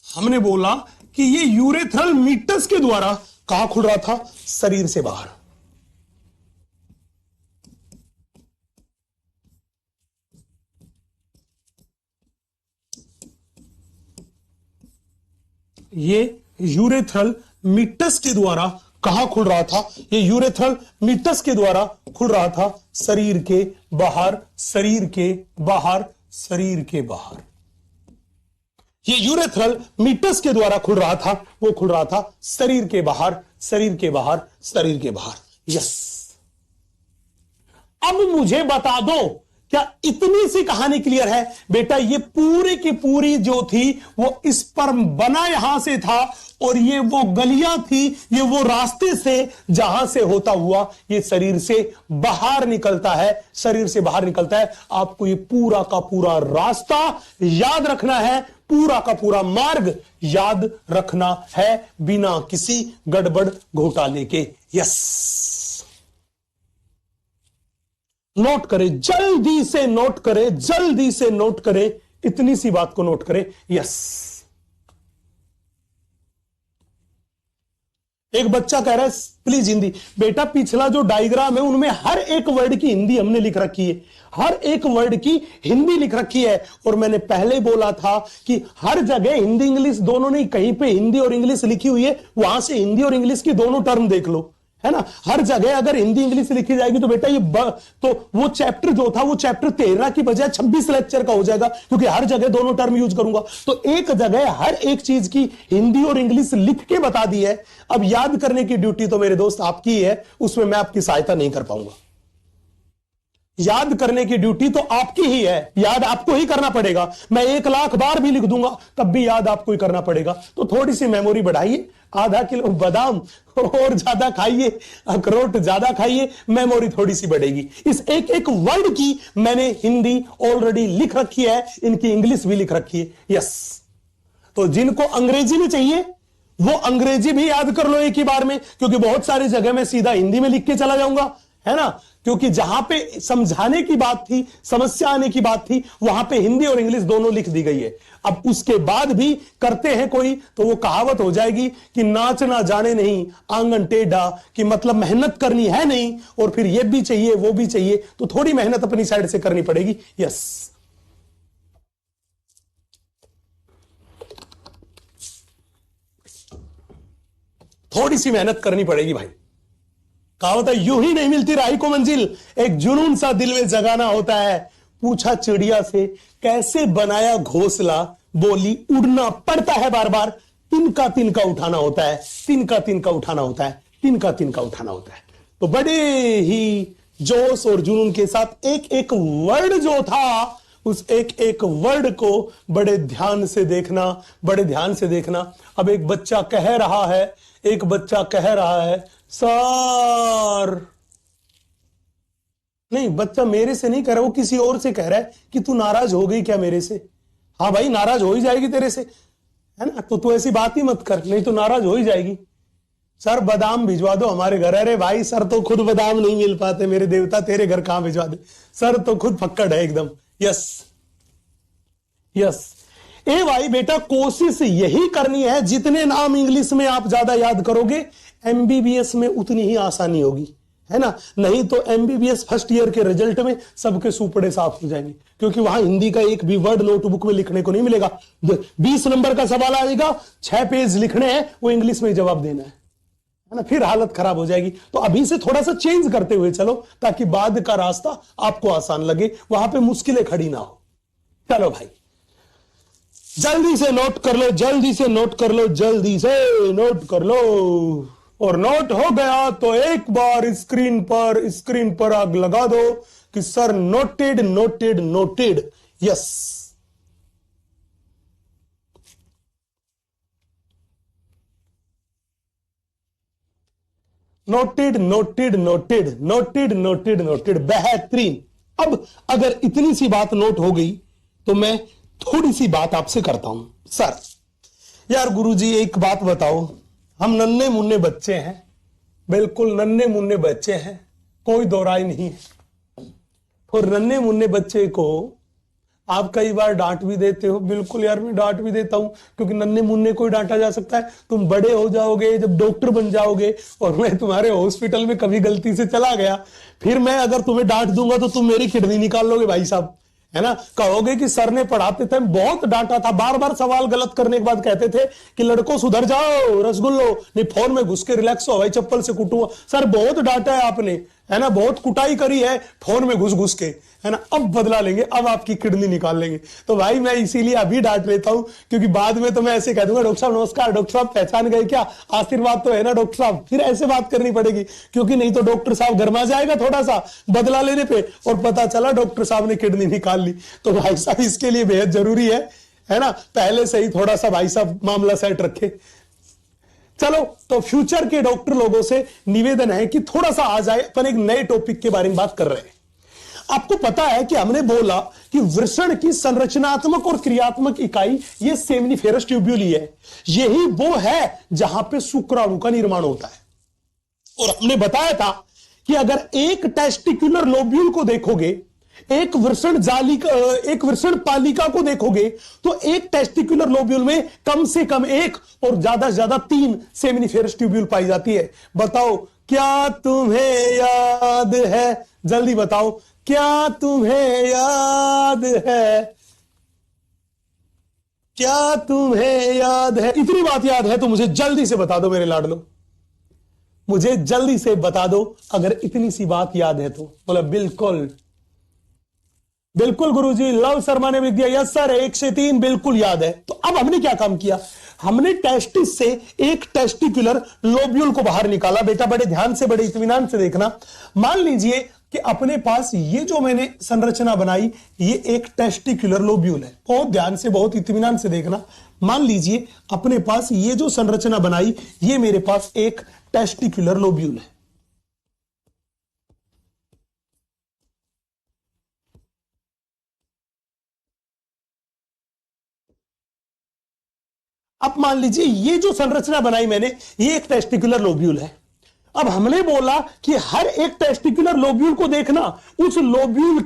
हमने बोला कि ये यूरेथ्रल मीटस के द्वारा कहां खुल रहा था, शरीर से बाहर। ये यूरेथ्रल मीटस के द्वारा कहां खुल रहा था, ये यूरेथ्रल मीटस के द्वारा खुल रहा था शरीर के बाहर, शरीर के बाहर, शरीर के बाहर। ये यूरेथ्रल मीटस के द्वारा खुल रहा था, वो खुल रहा था शरीर के बाहर, शरीर के बाहर, शरीर के बाहर। यस, अब मुझे बता दो क्या इतनी सी कहानी क्लियर है बेटा। ये पूरी की पूरी जो थी वो स्पर्म बना यहां से था, और ये वो गलियां थी, ये वो रास्ते से जहां से होता हुआ ये शरीर से बाहर निकलता है, शरीर से बाहर निकलता है। आपको ये पूरा का पूरा रास्ता याद रखना है, पूरा का पूरा मार्ग याद रखना है, बिना किसी गड़बड़ घोटाले के। यस, नोट करें, जल्दी से नोट करें, जल्दी से नोट करें, इतनी सी बात को नोट करें। यस, एक बच्चा कह रहा है प्लीज हिंदी। बेटा पिछला जो डायग्राम है उनमें हर एक वर्ड की हिंदी हमने लिख रखी है, हर एक वर्ड की हिंदी लिख रखी है। और मैंने पहले बोला था कि हर जगह हिंदी इंग्लिश दोनों नहीं, कहीं पे हिंदी और इंग्लिश लिखी हुई है, वहां से हिंदी और इंग्लिश की दोनों टर्म देख लो, है ना। हर जगह अगर हिंदी इंग्लिश लिखी जाएगी तो बेटा ये तो वो चैप्टर जो था वो चैप्टर 13 की बजाय 26 लेक्चर का हो जाएगा, क्योंकि हर जगह दोनों टर्म यूज करूंगा। तो एक जगह हर एक चीज की हिंदी और इंग्लिश लिख के बता दी है। अब याद करने की ड्यूटी तो मेरे दोस्त आपकी है, उसमें मैं आपकी सहायता नहीं कर पाऊंगा। याद करने की ड्यूटी तो आपकी ही है, याद आपको ही करना पड़ेगा। मैं 1,00,000 बार भी लिख दूंगा तब भी याद आपको ही करना पड़ेगा। तो थोड़ी सी मेमोरी बढ़ाइए, आधा किलो बादाम और ज्यादा खाइए, अखरोट ज्यादा खाइए, मेमोरी थोड़ी सी बढ़ेगी। इस एक एक वर्ड की मैंने हिंदी ऑलरेडी लिख रखी है, इनकी इंग्लिश भी लिख रखी है। यस, तो जिनको अंग्रेजी में चाहिए वो अंग्रेजी भी याद कर लो एक ही बार में, क्योंकि बहुत सारी जगह मैं सीधा हिंदी में लिख के चला जाऊंगा, है ना। क्योंकि जहां पे समझाने की बात थी, समस्या आने की बात थी, वहां पे हिंदी और इंग्लिश दोनों लिख दी गई है। अब उसके बाद भी करते हैं कोई तो वो कहावत हो जाएगी कि नाचना जाने नहीं आंगन टेढ़ा, कि मतलब मेहनत करनी है नहीं और फिर ये भी चाहिए वो भी चाहिए, तो थोड़ी मेहनत अपनी साइड से करनी पड़ेगी। यस, थोड़ी सी मेहनत करनी पड़ेगी भाई। कहावत है यूं ही नहीं मिलती राही को मंजिल, एक जुनून सा दिल में जगाना होता है। पूछा चिड़िया से कैसे बनाया घोंसला, बोली उड़ना पड़ता है बार बार, तिनका तिनका उठाना होता है, तिनका तिनका उठाना होता है, तिनका तिनका उठाना होता है। तो बड़े ही जोश और जुनून के साथ एक एक वर्ड जो था उस एक एक वर्ड को बड़े ध्यान से देखना, बड़े ध्यान से देखना। अब एक बच्चा कह रहा है, एक बच्चा कह रहा है सर, नहीं बच्चा मेरे से नहीं कह रहा, वो किसी और से कह रहा है कि तू नाराज हो गई क्या मेरे से। हाँ भाई नाराज हो ही जाएगी तेरे से, है ना, तो तू ऐसी बात ही मत कर, नहीं तो नाराज हो ही जाएगी। सर बादाम भिजवा दो हमारे घर। अरे भाई सर तो खुद बादाम नहीं मिल पाते, मेरे देवता तेरे घर कहां भिजवा दे, सर तो खुद फक्कड़ है एकदम। Yes yes. ए भाई बेटा कोशिश यही करनी है, जितने नाम इंग्लिश में आप ज्यादा याद करोगे एमबीबीएस में उतनी ही आसानी होगी, है ना। नहीं तो एमबीबीएस फर्स्ट ईयर के रिजल्ट में सबके सुपड़े साफ हो जाएंगे, क्योंकि वहां हिंदी का एक भी वर्ड नोटबुक में लिखने को नहीं मिलेगा। 20 नंबर का सवाल आएगा, 6 पेज लिखने हैं, वो इंग्लिश में जवाब देना है ना, फिर हालत खराब हो जाएगी। तो अभी से थोड़ा सा चेंज करते हुए चलो, ताकि बाद का रास्ता आपको आसान लगे, वहां पे मुश्किलें खड़ी ना हो। चलो भाई जल्दी से नोट कर लो, जल्दी से नोट कर लो, जल्दी से नोट कर लो। और नोट हो गया तो एक बार स्क्रीन पर आग लगा दो कि sir noted noted noted. Yes noted noted noted noted noted noted, बेहतरीन। अब अगर इतनी सी बात नोट हो गई तो मैं थोड़ी सी बात आपसे करता हूं। सर यार गुरुजी एक बात बताओ, हम नन्हे मुन्ने बच्चे हैं, बिल्कुल नन्हे मुन्ने बच्चे हैं, कोई दो राय नहीं है। और नन्हे मुन्ने बच्चे को आप कई बार डांट भी देते हो। बिल्कुल यार मैं डांट भी देता हूं, क्योंकि नन्हे मुन्ने को ही डांटा जा सकता है। तुम बड़े हो जाओगे, जब डॉक्टर बन जाओगे, और मैं तुम्हारे हॉस्पिटल में कभी गलती से चला गया, फिर मैं अगर तुम्हें डांट दूंगा तो तुम मेरी किडनी निकाल लोगे भाई साहब, है ना। कहोगे कि सर ने पढ़ाते थे बहुत डांटा था, बार बार सवाल गलत करने के बाद कहते थे कि लड़कों सुधर जाओ, रसगुल्लो नहीं फोन में घुस के रिलैक्स हो, भाई चप्पल से कुटूंगा। सर बहुत डांटा है आपने, है ना, बहुत कुटाई करी है फोन में घुस घुस के, है ना। अब बदला लेंगे, अब आपकी किडनी निकाल लेंगे। तो भाई मैं इसीलिए अभी डांट लेता हूं, क्योंकि बाद में तो मैं ऐसे कह दूंगा, डॉक्टर साहब नमस्कार, डॉक्टर साहब पहचान गए क्या, आशीर्वाद तो है ना डॉक्टर साहब, फिर ऐसे बात करनी पड़ेगी, क्योंकि नहीं तो डॉक्टर साहब गरमा जाएगा थोड़ा सा बदला लेने पे, और पता चला डॉक्टर साहब ने किडनी निकाल ली। तो भाई साहब इसके लिए बेहद जरूरी है ना, पहले से ही थोड़ा सा भाई साहब मामला सेट रखे। चलो तो फ्यूचर के डॉक्टर लोगों से निवेदन है कि थोड़ा सा आ जाए, अपन एक नए टॉपिक के बारे में बात कर रहे हैं। आपको पता है कि हमने बोला कि वृषण की संरचनात्मक और क्रियात्मक इकाई ये सेमिनिफेरस ट्यूब्यूल है, यही वो है जहां पे शुक्राणु का निर्माण होता है। और हमने बताया था कि अगर एक टेस्टिकुलर लोब्यूल को देखोगे, एक वृषण पालिका को देखोगे, तो एक टेस्टिकुलर लोब्यूल में कम से कम एक और ज्यादा से ज्यादा 3 सेमिनिफेरस ट्यूब्यूल पाई जाती है। बताओ क्या तुम्हें याद है, जल्दी बताओ क्या तुम्हें याद है, क्या तुम्हें याद है। इतनी बात याद है तो मुझे जल्दी से बता दो मेरे लाडलो, मुझे जल्दी से बता दो अगर इतनी सी बात याद है तो। बोला बिल्कुल बिल्कुल गुरुजी, लव शर्मा ने भी दिया यस सर 1 से 3 बिल्कुल याद है। तो अब हमने क्या काम किया, हमने टेस्टिस से एक टेस्टिकुलर लोब्यूल को बाहर निकाला। बेटा बड़े ध्यान से, बड़े इत्मीनान से देखना। मान लीजिए कि अपने पास ये जो मैंने संरचना बनाई, ये एक टेस्टिकुलर लोब्यूल है। बहुत ध्यान से, बहुत इत्मीनान से देखना। मान लीजिए अपने पास ये जो संरचना बनाई, ये मेरे पास एक टेस्टिकुलर लोब्यूल है। अब मान लीजिए ये जो संरचना बनाई मैंने, ये एक टेस्टिकुलर लोब्यूल है। अब हमने बोला कि हर एक टेस्टिकुलर लोब्यूल को देखना, उस लोब्यूल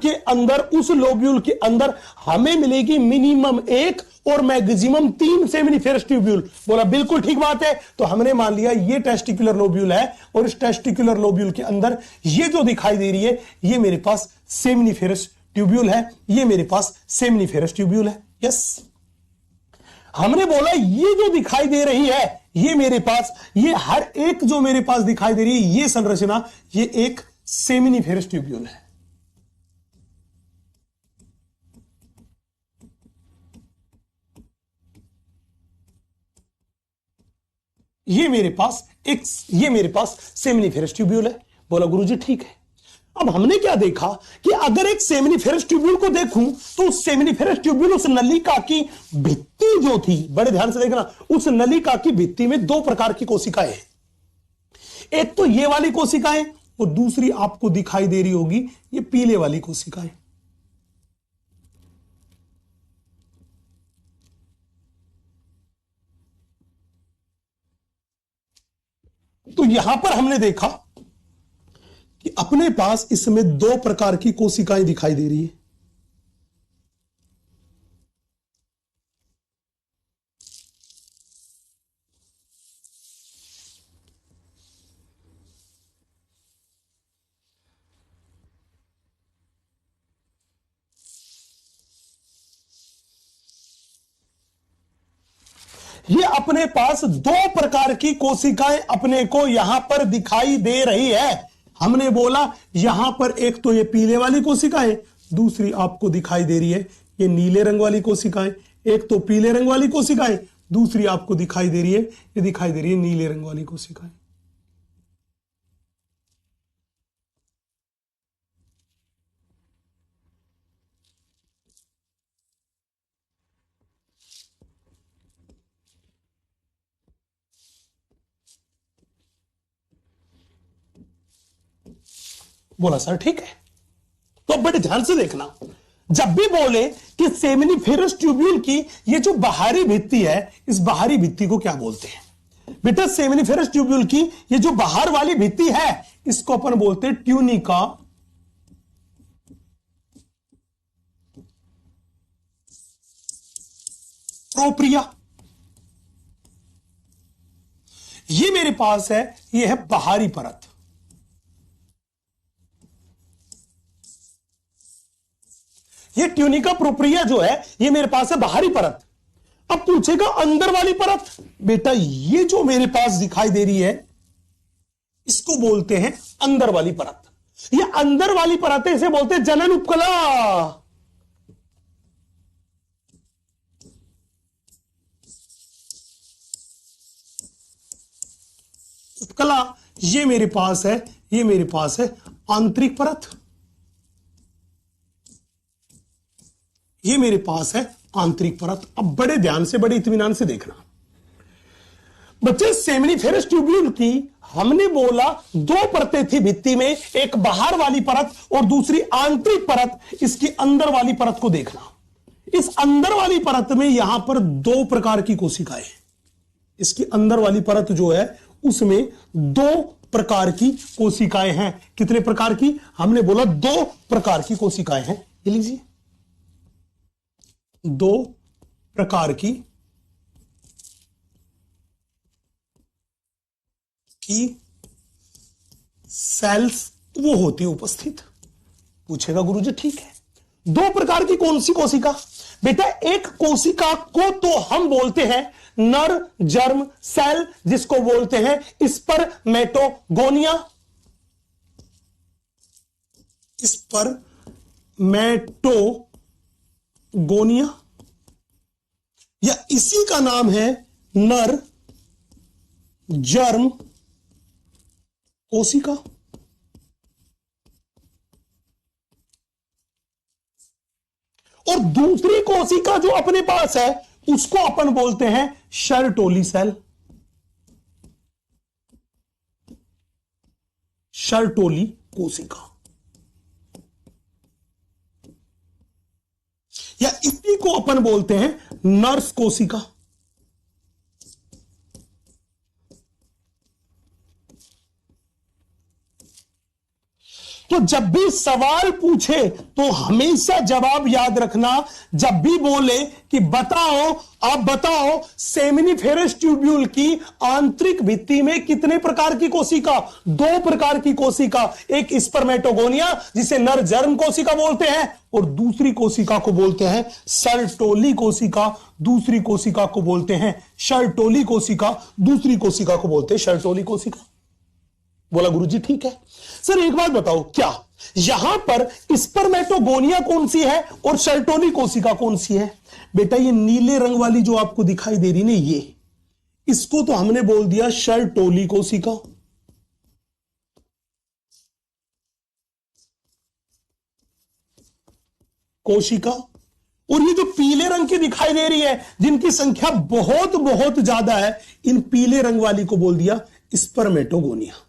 के अंदर हमें मिलेगी मिनिमम 1 और मैक्सिमम 3 सेमिनिफेरस ट्यूब्यूल। बोला बिल्कुल ठीक बात है। तो हमने मान लिया ये टेस्टिकुलर लोब्यूल है, और इस टेस्टिकुलर लोब्यूल के अंदर ये जो दिखाई दे रही है, ये मेरे पास सेमिनिफेरस ट्यूब्यूल है, ये मेरे पास सेमिनिफेरस ट्यूब्यूल है। यस, हमने बोला ये जो दिखाई दे रही है, ये मेरे पास, ये हर एक जो मेरे पास दिखाई दे रही है, ये संरचना, ये एक सेमिनिफेरस ट्यूब्यूल है। ये मेरे पास सेमिनिफेरस ट्यूब्यूल है। बोला गुरुजी ठीक है। अब हमने क्या देखा कि अगर एक सेमिनिफेरस ट्यूब्यूल को देखूं, तो उस सेमिनिफेरस ट्यूब्यूल, उस नलिका की भित्ति जो थी, बड़े ध्यान से देखना, उस नलिका की भित्ति में 2 प्रकार की कोशिकाएं हैं। एक तो ये वाली कोशिकाएं, और दूसरी आपको दिखाई दे रही होगी ये पीले वाली कोशिकाएं। तो यहां पर हमने देखा कि अपने पास इसमें दो प्रकार की कोशिकाएं दिखाई दे रही है। ये अपने पास दो प्रकार की कोशिकाएं अपने को यहां पर दिखाई दे रही है। हमने बोला यहां पर एक तो ये पीले वाली कोशिकाएं, दूसरी आपको दिखाई दे रही है ये नीले रंग वाली कोशिकाएं। एक तो पीले रंग वाली कोशिकाएं, दूसरी आपको दिखाई दे रही है, ये दिखाई दे रही है नीले रंग वाली कोशिकाएं। बोला सर ठीक है। तो बड़े ध्यान से देखना, जब भी बोले कि सेमिनिफेरस ट्यूब्यूल की ये जो बाहरी भित्ति है, इस बाहरी भित्ति को क्या बोलते हैं बेटा? सेमिनिफेरस ट्यूब्यूल की ये जो बाहर वाली भित्ति है, इसको अपन बोलते हैं ट्यूनिका प्रोप्रिया। ये मेरे पास है, ये है बाहरी परत। ये ट्यूनिका प्रोप्रिया जो है, ये मेरे पास है बाहरी परत। अब पूछेगा अंदर वाली परत, बेटा ये जो मेरे पास दिखाई दे रही है, इसको बोलते हैं अंदर वाली परत। ये अंदर वाली परत है, इसे बोलते हैं जनन उपकला। उपकला ये मेरे पास है, ये मेरे पास है आंतरिक परत। ये मेरे पास है आंतरिक परत। अब बड़े ध्यान से, बड़े इत्मीनान से देखना बच्चे, सेमिनिफेरस ट्यूब्यूल की हमने बोला दो परतें थी भित्ति में, एक बाहर वाली परत और दूसरी आंतरिक परत। इसकी अंदर वाली परत को देखना। इस अंदर वाली परत में यहां पर दो प्रकार की कोशिकाएं। इसकी अंदर वाली परत जो है उसमें दो प्रकार की कोशिकाएं हैं। कितने प्रकार की? हमने बोला दो प्रकार की कोशिकाएं हैं। ये लीजिए, दो प्रकार की सेल्स वो होती है उपस्थित। पूछेगा गुरुजी ठीक है, दो प्रकार की कौन सी कोशिका? बेटा एक कोशिका को तो हम बोलते हैं नर जर्म सेल, जिसको बोलते हैं स्पर्मेटोगोनिया। स्पर्मेटोगोनिया, या इसी का नाम है नर जर्म कोशिका। और दूसरी कोशिका जो अपने पास है उसको अपन बोलते हैं शर्टोली सेल। शर्टोली कोशिका, या इसी को अपन बोलते हैं नर्स कोशिका। तो जब भी सवाल पूछे तो हमेशा जवाब याद रखना। जब भी बोले कि बताओ, आप बताओ सेमिनिफेरस ट्यूब्यूल की आंतरिक भित्ति में कितने प्रकार की कोशिका? दो प्रकार की कोशिका। एक स्पर्मेटोगोनिया जिसे नर जर्म कोशिका बोलते हैं, और दूसरी कोशिका को बोलते हैं सर्टोली कोशिका। दूसरी कोशिका को बोलते हैं शर्टोली कोशिका। दूसरी कोशिका को बोलते हैं शर्टोली कोशिका। बोला गुरुजी ठीक है। सर एक बात बताओ, क्या यहां पर स्पर्मेटोगोनिया कौन सी है और शर्टोली कोशिका कौन सी है? बेटा ये नीले रंग वाली जो आपको दिखाई दे रही ना, ये, इसको तो हमने बोल दिया शर्टोली कोशिका। कोशिका, और ये जो पीले रंग की दिखाई दे रही है, जिनकी संख्या बहुत बहुत ज्यादा है, इन पीले रंग वाली को बोल दिया स्पर्मेटोगोनिया।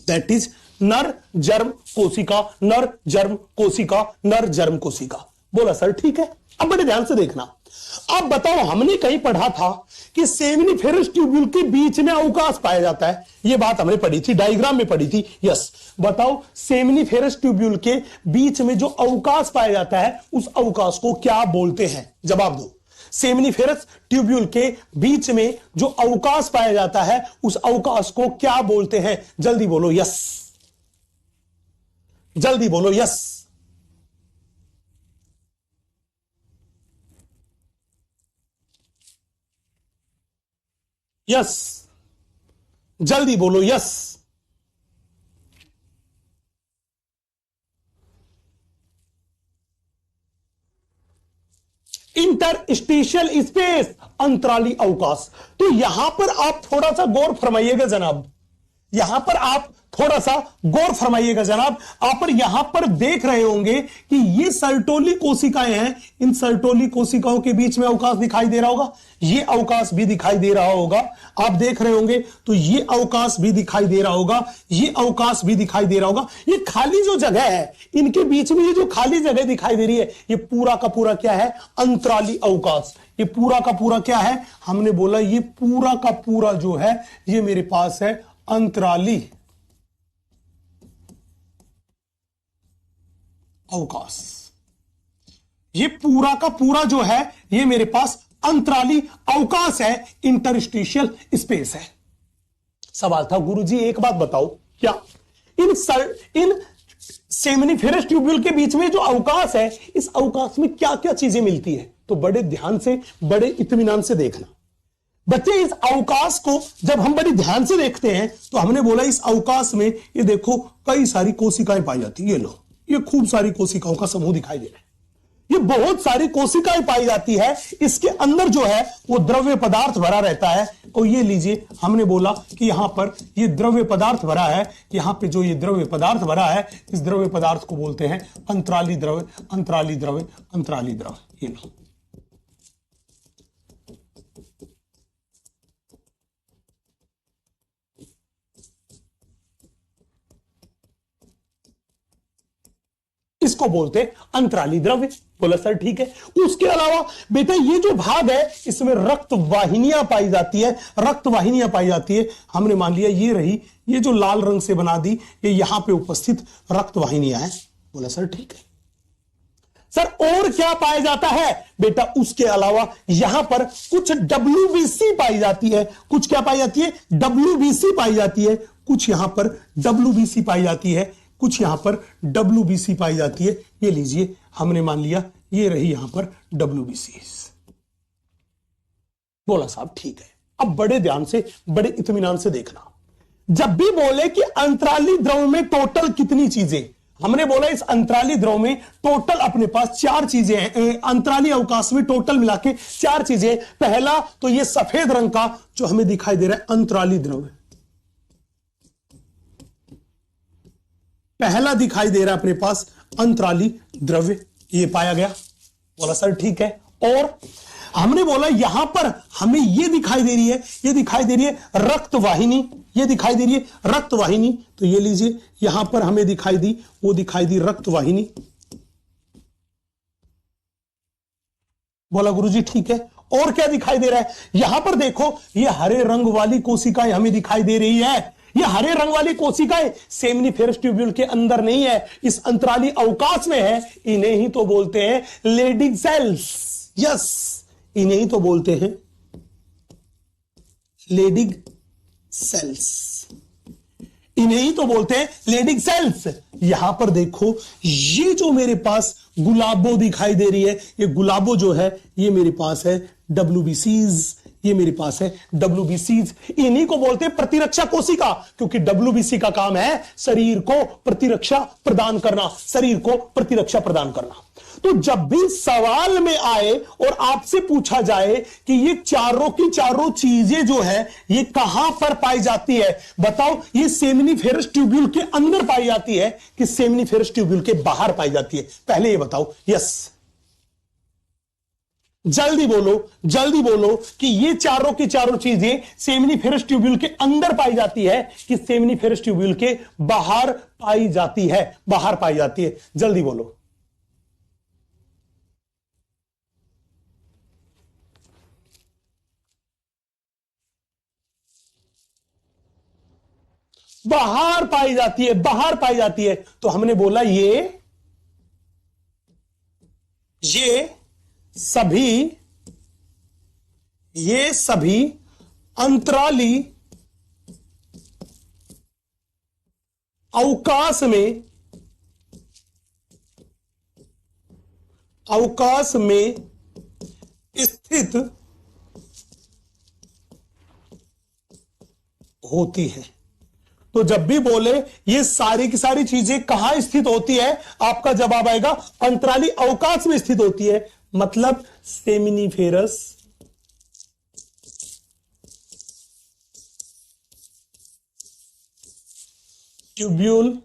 दैट इज नर जर्म कोशिका, नर जर्म कोशिका, नर जर्म कोशिका। बोला सर ठीक है। अब बड़े ध्यान से देखना, अब बताओ, हमने कहीं पढ़ा था कि सेमिनिफेरस ट्यूब्यूल के बीच में अवकाश पाया जाता है, यह बात हमने पढ़ी थी, डायग्राम में पढ़ी थी। यस, बताओ सेमिनिफेरस ट्यूब्यूल के बीच में जो अवकाश पाया जाता है उस अवकाश को क्या बोलते हैं? जवाब दो। सेमिनिफेरस ट्यूब्यूल के बीच में जो अवकाश पाया जाता है उस अवकाश को क्या बोलते हैं? जल्दी बोलो यस, जल्दी बोलो यस। यस, जल्दी बोलो यस। इंटरस्टिशियल स्पेस, अंतराली अवकाश। तो यहां पर आप थोड़ा सा गौर फरमाइएगा जनाब, यहां पर आप थोड़ा सा गौर फरमाइएगा जनाब। आप पर यहां पर देख रहे होंगे कि ये सर्टोली कोशिकाएं हैं, इन सर्टोली कोशिकाओं के बीच में अवकाश दिखाई दे रहा होगा, ये अवकाश भी दिखाई दे रहा होगा, आप देख रहे होंगे। तो ये अवकाश भी दिखाई दे रहा होगा, ये अवकाश भी दिखाई दे रहा होगा। ये खाली जो जगह है, इनके बीच में ये जो खाली जगह दिखाई दे रही है, ये पूरा का पूरा क्या है? अंतराली अवकाश। ये पूरा का पूरा क्या है? हमने बोला ये पूरा का पूरा जो है ये मेरे पास है अंतराली अवकाश। ये पूरा का पूरा जो है ये मेरे पास अंतराली अवकाश है, इंटरस्टिशियल स्पेस है। सवाल था गुरुजी एक बात बताओ, क्या इन सेमिनिफेरस ट्यूब्यूल के बीच में जो अवकाश है, इस अवकाश में क्या क्या चीजें मिलती है? तो बड़े ध्यान से, बड़े इत्मीनान से देखना बच्चे। इस अवकाश को जब हम बड़े ध्यान से देखते हैं तो हमने बोला इस अवकाश में ये देखो कई सारी कोशिकाएं पाई जाती है। ये लो, ये खूब सारी कोशिकाओं का समूह दिखाई दे रहा है, ये बहुत सारी कोशिकाएं पाई जाती है। इसके अंदर जो है वो द्रव्य पदार्थ भरा रहता है। और ये लीजिए, हमने बोला कि यहां पर ये द्रव्य पदार्थ भरा है, यहां पे जो ये द्रव्य पदार्थ भरा है, इस द्रव्य पदार्थ को बोलते हैं अंतराली द्रव्य, अंतराली द्रव्य, अंतराली द्रव्य। ये लो, इसको बोलते अंतराली द्रव्य। बोला सर ठीक है। उसके अलावा बेटा ये जो भाग है इसमें रक्त वाहिनियां पाई जाती है, रक्त वाहिनियां पाई जाती है। हमने मान लिया ये रही, ये जो लाल रंग से बना दी, ये यहां पे उपस्थित रक्त वाहिनियां हैं। बोला सर ठीक है। सर और क्या पाया जाता है? बेटा उसके अलावा यहां पर कुछ WBC पाई जाती है। कुछ क्या पाई जाती है? WBC पाई जाती है। कुछ यहां पर WBC पाई जाती है, कुछ यहां पर WBC पाई जाती है। ये लीजिए, हमने मान लिया ये रही यहां पर WBC। बोला साहब ठीक है। अब बड़े ध्यान से, बड़े इत्मीनान से देखना, जब भी बोले कि अंतराली द्रव में टोटल कितनी चीजें, हमने बोला इस अंतराली द्रव में टोटल अपने पास 4 चीजें हैं। अंतराली अवकाश में टोटल मिला के 4 चीजें। पहला तो ये सफेद रंग का जो हमें दिखाई दे रहा है अंतराली द्रव, पहला दिखाई दे रहा है अपने पास अंतराली द्रव्य, ये पाया गया। बोला सर ठीक है। और हमने बोला यहां पर हमें ये दिखाई दे रही है, ये दिखाई दे रही है रक्त वाहिनी, ये दिखाई दे रही है रक्त वाहिनी। तो ये लीजिए, यहां पर हमें दिखाई दी, वो दिखाई दी रक्त वाहिनी। बोला गुरुजी ठीक है। और क्या दिखाई दे रहा है? यहां पर देखो, ये हरे रंग वाली कोशिकाएं हमें दिखाई दे रही है। ये हरे रंग वाली कोशिकाएं सेमिनिफेरस ट्यूब्यूल के अंदर नहीं है, इस अंतराली अवकाश में है। इन्हें ही तो बोलते हैं लेडिंग सेल्स। यस, इन्हें ही तो बोलते हैं लेडिंग सेल्स, इन्हें ही तो बोलते हैं लेडिंग सेल्स। यहां पर देखो, ये जो मेरे पास गुलाबो दिखाई दे रही है, ये गुलाबो जो है ये मेरे पास है WBCs, ये मेरे पास है WBCs। इन्हीं को बोलते हैं प्रतिरक्षा कोशिका, क्योंकि WBC का काम है शरीर को प्रतिरक्षा प्रदान करना, शरीर को प्रतिरक्षा प्रदान करना। तो जब भी सवाल में आए और आपसे पूछा जाए कि ये चारों की चारों चीजें जो है ये कहां पर पाई जाती है, बताओ ये सेमिनिफेरस ट्यूब्यूल के अंदर पाई जाती है कि सेमिनिफेरस ट्यूब्यूल के बाहर पाई जाती है? पहले ये बताओ। यस, जल्दी बोलो, जल्दी बोलो कि ये चारों की चारों चीजें सेमिनिफेरस ट्यूब्यूल के अंदर पाई जाती है कि सेमिनिफेरस ट्यूब्यूल के बाहर पाई जाती है? बाहर पाई जाती है। जल्दी बोलो। बाहर पाई जाती है, बाहर पाई जाती है। तो हमने बोला ये सभी अंतराली अवकाश में स्थित होती है। तो जब भी बोले ये सारी की सारी चीजें कहां स्थित होती है, आपका जवाब आएगा अंतराली अवकाश में स्थित होती है। मतलब सेमिनिफेरस ट्यूब्यूल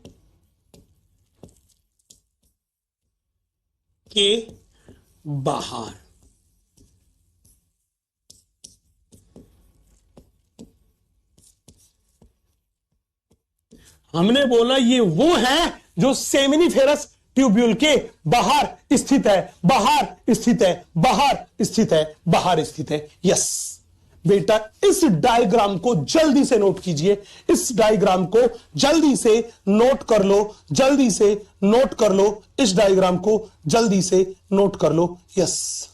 के बाहर। हमने बोला ये वो है जो सेमिनिफेरस ट्यूब्यूल के बाहर स्थित है, बाहर स्थित है, बाहर स्थित है, बाहर स्थित है। यस बेटा, इस डायग्राम को जल्दी से नोट कीजिए, इस डायग्राम को जल्दी से नोट कर लो, जल्दी से नोट कर लो, इस डायग्राम को जल्दी से नोट कर लो। यस,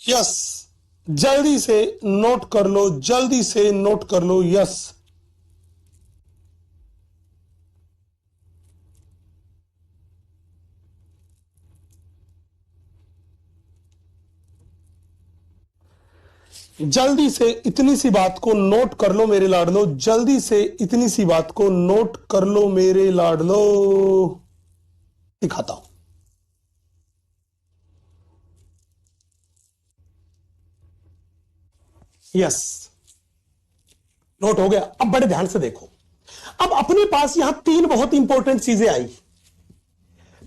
यस, जल्दी से नोट कर लो, जल्दी से नोट कर लो। यस, जल्दी से इतनी सी बात को नोट कर लो मेरे लाडलो, जल्दी से इतनी सी बात को नोट कर लो मेरे लाडलो। दिखाता हूं। यस, नोट हो गया। अब बड़े ध्यान से देखो, अब अपने पास यहां तीन बहुत इंपॉर्टेंट चीजें आई।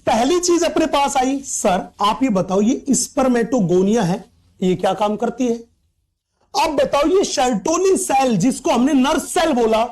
पहली चीज अपने पास आई, सर आप ये बताओ ये स्पर्मेटोगोनिया है, ये क्या काम करती है? अब बताओ ये शर्टोनी सेल जिसको हमने नर सेल बोला,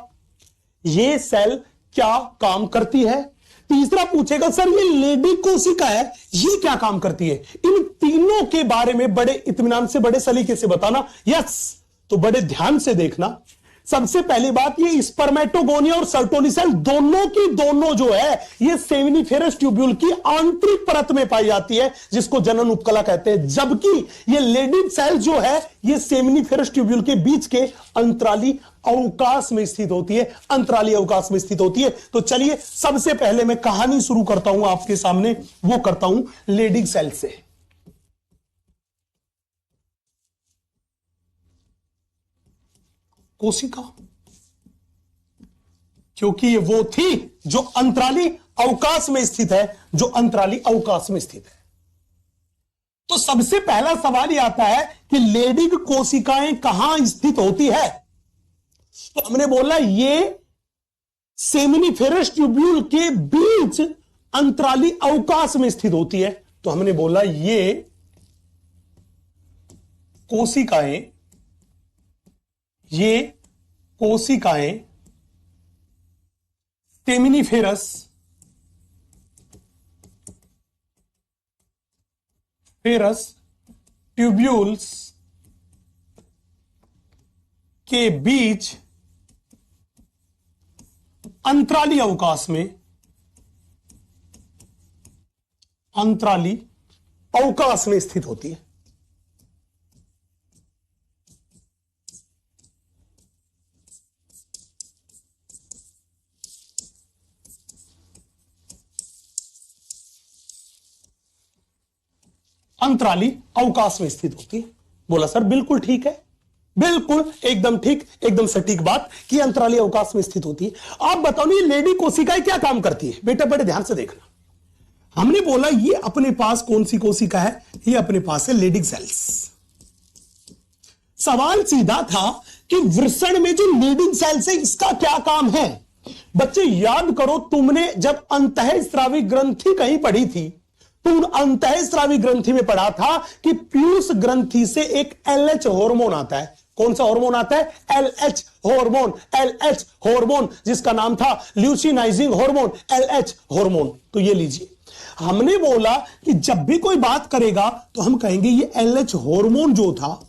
ये सेल क्या काम करती है? तीसरा पूछेगा सर ये लेडी कोशिका है, ये क्या काम करती है? इन तीनों के बारे में बड़े इत्मीनान से, बड़े सलीके से बताना। यस, तो बड़े ध्यान से देखना। सबसे पहली बात, ये स्पर्मेटोगोनिया और सर्टोनी सेल दोनों की दोनों जो है ये सेमिनिफेरस ट्यूब्यूल की आंतरिक परत में पाई जाती है, जिसको जनन उपकला कहते हैं। जबकि ये लेडी सेल जो है ये सेमिनिफेरस ट्यूब्यूल के बीच के अंतराली अवकाश में स्थित होती है, अंतराली अवकाश में स्थित होती है। तो चलिए सबसे पहले मैं कहानी शुरू करता हूं आपके सामने, वो करता हूं लेडी सेल से। कोशिका, क्योंकि ये वो थी जो अंतराली अवकाश में स्थित है, जो अंतराली अवकाश में स्थित है। तो सबसे पहला सवाल यह आता है कि लेडिग कोशिकाएं कहां स्थित होती है? तो हमने बोला ये सेमिनिफेरस ट्यूब्यूल के बीच अंतराली अवकाश में स्थित होती है। तो हमने बोला ये कोशिकाएं सेमिनिफेरस ट्यूब्यूल्स के बीच अंतराली अवकाश में, अंतराली अवकाश में स्थित होती है। अंतराली अवकाश में स्थित होती है। बोला सर बिल्कुल ठीक है, बिल्कुल एकदम ठीक, एकदम सटीक बात कि अंतराली अवकाश में स्थित होती है। आप बताओ ये लेडी कोशिकाएं क्या काम करती है? बेटा बड़े ध्यान से देखना। हमने बोला ये अपने पास कौन सी कोशिका है, ये अपने पास है लेडिंग सेल्स। सवाल सीधा था कि वृषण में जो लीडिंग सेल्स है इसका क्या काम है। बच्चे याद करो, तुमने जब अंतःस्रावी ग्रंथि कहीं पढ़ी थी तो उन अंतःस्रावी ग्रंथि में पढ़ा था कि पीयूष ग्रंथि से एक एलएच हार्मोन आता है। कौन सा हार्मोन आता है? LH hormone. एलएच हार्मोन जिसका नाम था ल्यूसिनाइजिंग हार्मोन, एलएच हार्मोन। तो ये लीजिए, हमने बोला कि जब भी कोई बात करेगा तो हम कहेंगे ये एलएच हार्मोन जो था,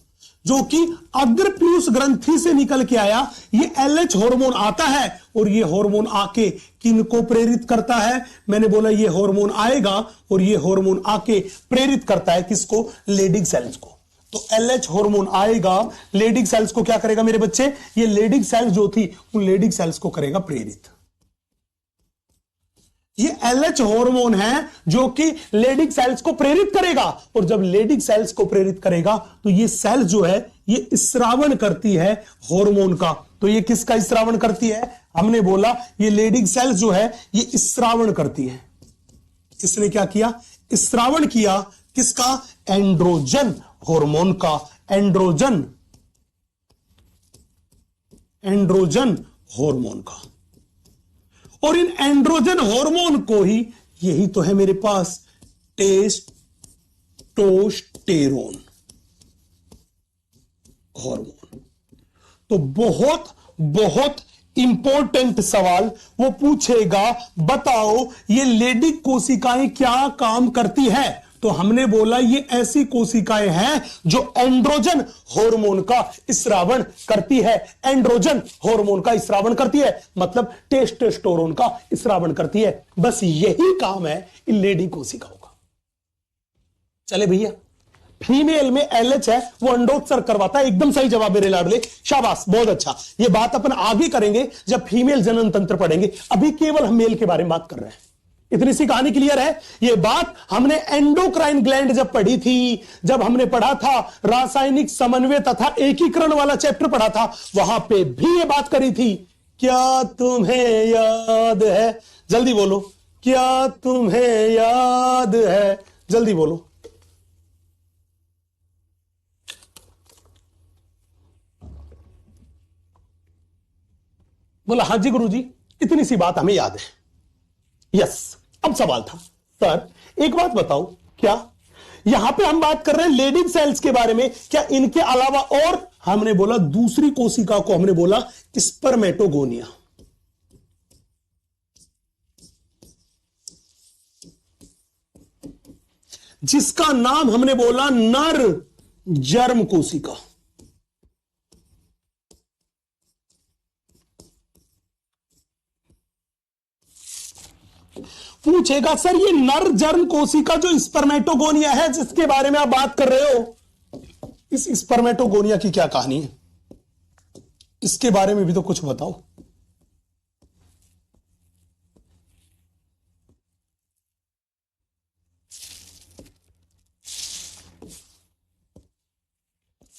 जो कि अग्र पीयूष ग्रंथि से निकल के आया, ये एलएच हार्मोन आता है और ये हार्मोन आके किनको प्रेरित करता है? मैंने बोला ये हार्मोन आएगा और ये हार्मोन आके प्रेरित करता है किसको? लेडिंग सेल्स को। तो एलएच हार्मोन आएगा, लेडिंग सेल्स को क्या करेगा मेरे बच्चे? ये लेडिंग सेल्स जो थी उन लेडिंग सेल्स को करेगा प्रेरित। ये एलएच हार्मोन है जो कि लेडिंग सेल्स को प्रेरित करेगा, और जब लेडिंग सेल्स को प्रेरित करेगा तो ये सेल जो है ये स्रावन करती है हार्मोन का। तो ये किसका स्रावन करती है? हमने बोला ये लेडिंग सेल्स जो है ये स्रावन करती है। इसने क्या किया? स्रावन किया किसका? एंड्रोजन हार्मोन का। एंड्रोजन हार्मोन का। और इन एंड्रोजन हार्मोन को ही, यही तो है मेरे पास टेस्टोस्टेरोन हार्मोन। तो बहुत बहुत इंपॉर्टेंट सवाल वो पूछेगा, बताओ ये लेडी कोशिकाएं क्या काम करती है? तो हमने बोला ये ऐसी कोशिकाएं हैं जो एंड्रोजन हार्मोन का स्रावन करती है। एंड्रोजन हार्मोन का स्रावन करती है मतलब टेस्टोस्टेरोन का स्रावन करती है। बस यही काम है इन लेडी कोशिकाओं का। चले भैया, फीमेल में एलएच है वो अंडोत्सर्ग करवाता है। एकदम सही जवाब मेरे लाडले, शाबाश, बहुत अच्छा। ये बात अपन आगे करेंगे जब फीमेल जनन तंत्र पढ़ेंगे। अभी केवल हम मेल के बारे में बात कर रहे हैं। इतनी सी कहानी क्लियर है। ये बात हमने एंडोक्राइन ग्लैंड जब पढ़ी थी, जब हमने पढ़ा था रासायनिक समन्वय तथा एकीकरण वाला चैप्टर पढ़ा था, वहां पे भी ये बात करी थी। क्या तुम्हें याद है? जल्दी बोलो, क्या तुम्हें याद है? जल्दी बोलो। बोला हाँ जी गुरुजी, इतनी सी बात हमें याद है। यस। अब सवाल था, सर एक बात बताओ, क्या यहां पे हम बात कर रहे हैं लेडिंग सेल्स के बारे में, क्या इनके अलावा और? हमने बोला दूसरी कोशिका को हमने बोला स्पर्मेटोगोनिया। जिसका नाम हमने बोला नर जर्म कोशिका। पूछेगा सर ये नर जर्म कोशिका जो स्पर्मेटोगोनिया है जिसके बारे में आप बात कर रहे हो, इस स्पर्मेटोगोनिया की क्या कहानी है? इसके बारे में भी तो कुछ बताओ।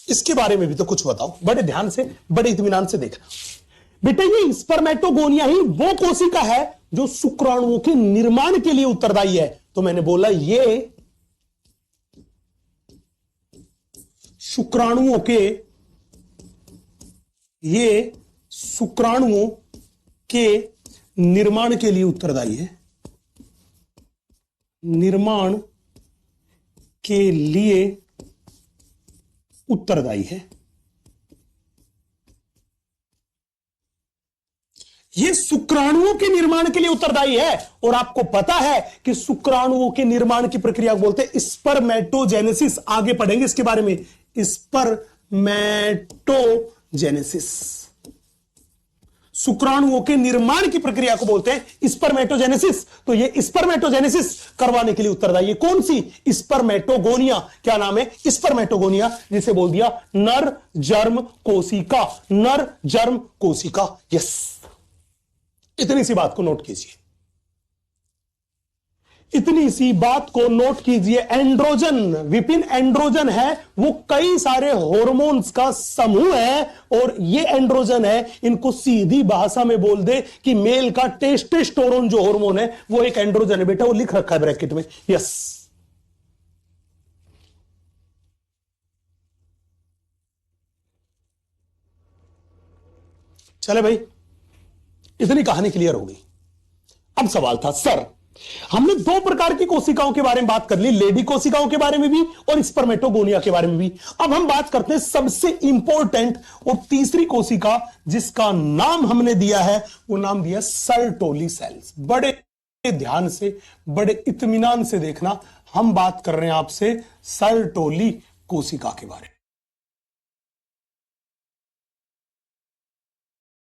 इसके बारे में भी तो कुछ बताओ। बड़े ध्यान से, बड़े इत्मीनान से देखना बेटा। ये स्पर्मेटोगोनिया ही वो कोशिका है जो शुक्राणुओं के निर्माण के लिए उत्तरदायी है। तो मैंने बोला ये शुक्राणुओं के निर्माण के लिए उत्तरदायी है। निर्माण के लिए उत्तरदायी है। ये शुक्राणुओं के निर्माण के लिए उत्तरदायी है। और आपको पता है कि शुक्राणुओं के निर्माण की प्रक्रिया को बोलते हैं स्पर्मेटोजेनेसिस। आगे पढ़ेंगे इसके बारे में, स्पर्मेटोजेनेसिस। शुक्राणुओं के निर्माण की प्रक्रिया को बोलते हैं स्पर्मेटोजेनेसिस। तो ये स्पर्मेटोजेनेसिस करवाने के लिए उत्तरदायी है कौन सी? स्पर्मेटोगोनिया। क्या नाम है? स्पर्मेटोगोनिया, जिसे बोल दिया नर जर्म कोशिका। नर जर्म कोशिका। यस, इतनी सी बात को नोट कीजिए। इतनी सी बात को नोट कीजिए, एंड्रोजन, विपिन, एंड्रोजन है वो कई सारे हार्मोन्स का समूह है, और ये एंड्रोजन है, इनको सीधी भाषा में बोल दे कि मेल का टेस्टोस्टेरोन जो हार्मोन है वो एक एंड्रोजन है बेटा, वो लिख रखा है ब्रैकेट में, यस। चले भाई, इतनी कहानी क्लियर हो गई। अब सवाल था सर, हमने दो प्रकार की कोशिकाओं के बारे में बात कर ली, लेडी कोशिकाओं के बारे में भी और स्पर्मेटोगोनिया के बारे में भी। अब हम बात करते हैं सबसे इंपॉर्टेंट और तीसरी कोशिका, जिसका नाम हमने दिया है, वो नाम दिया सर्टोली सेल्स। बड़े ध्यान से, बड़े इत्मीनान से देखना, हम बात कर रहे हैं आपसे सर्टोली कोशिका के बारे में।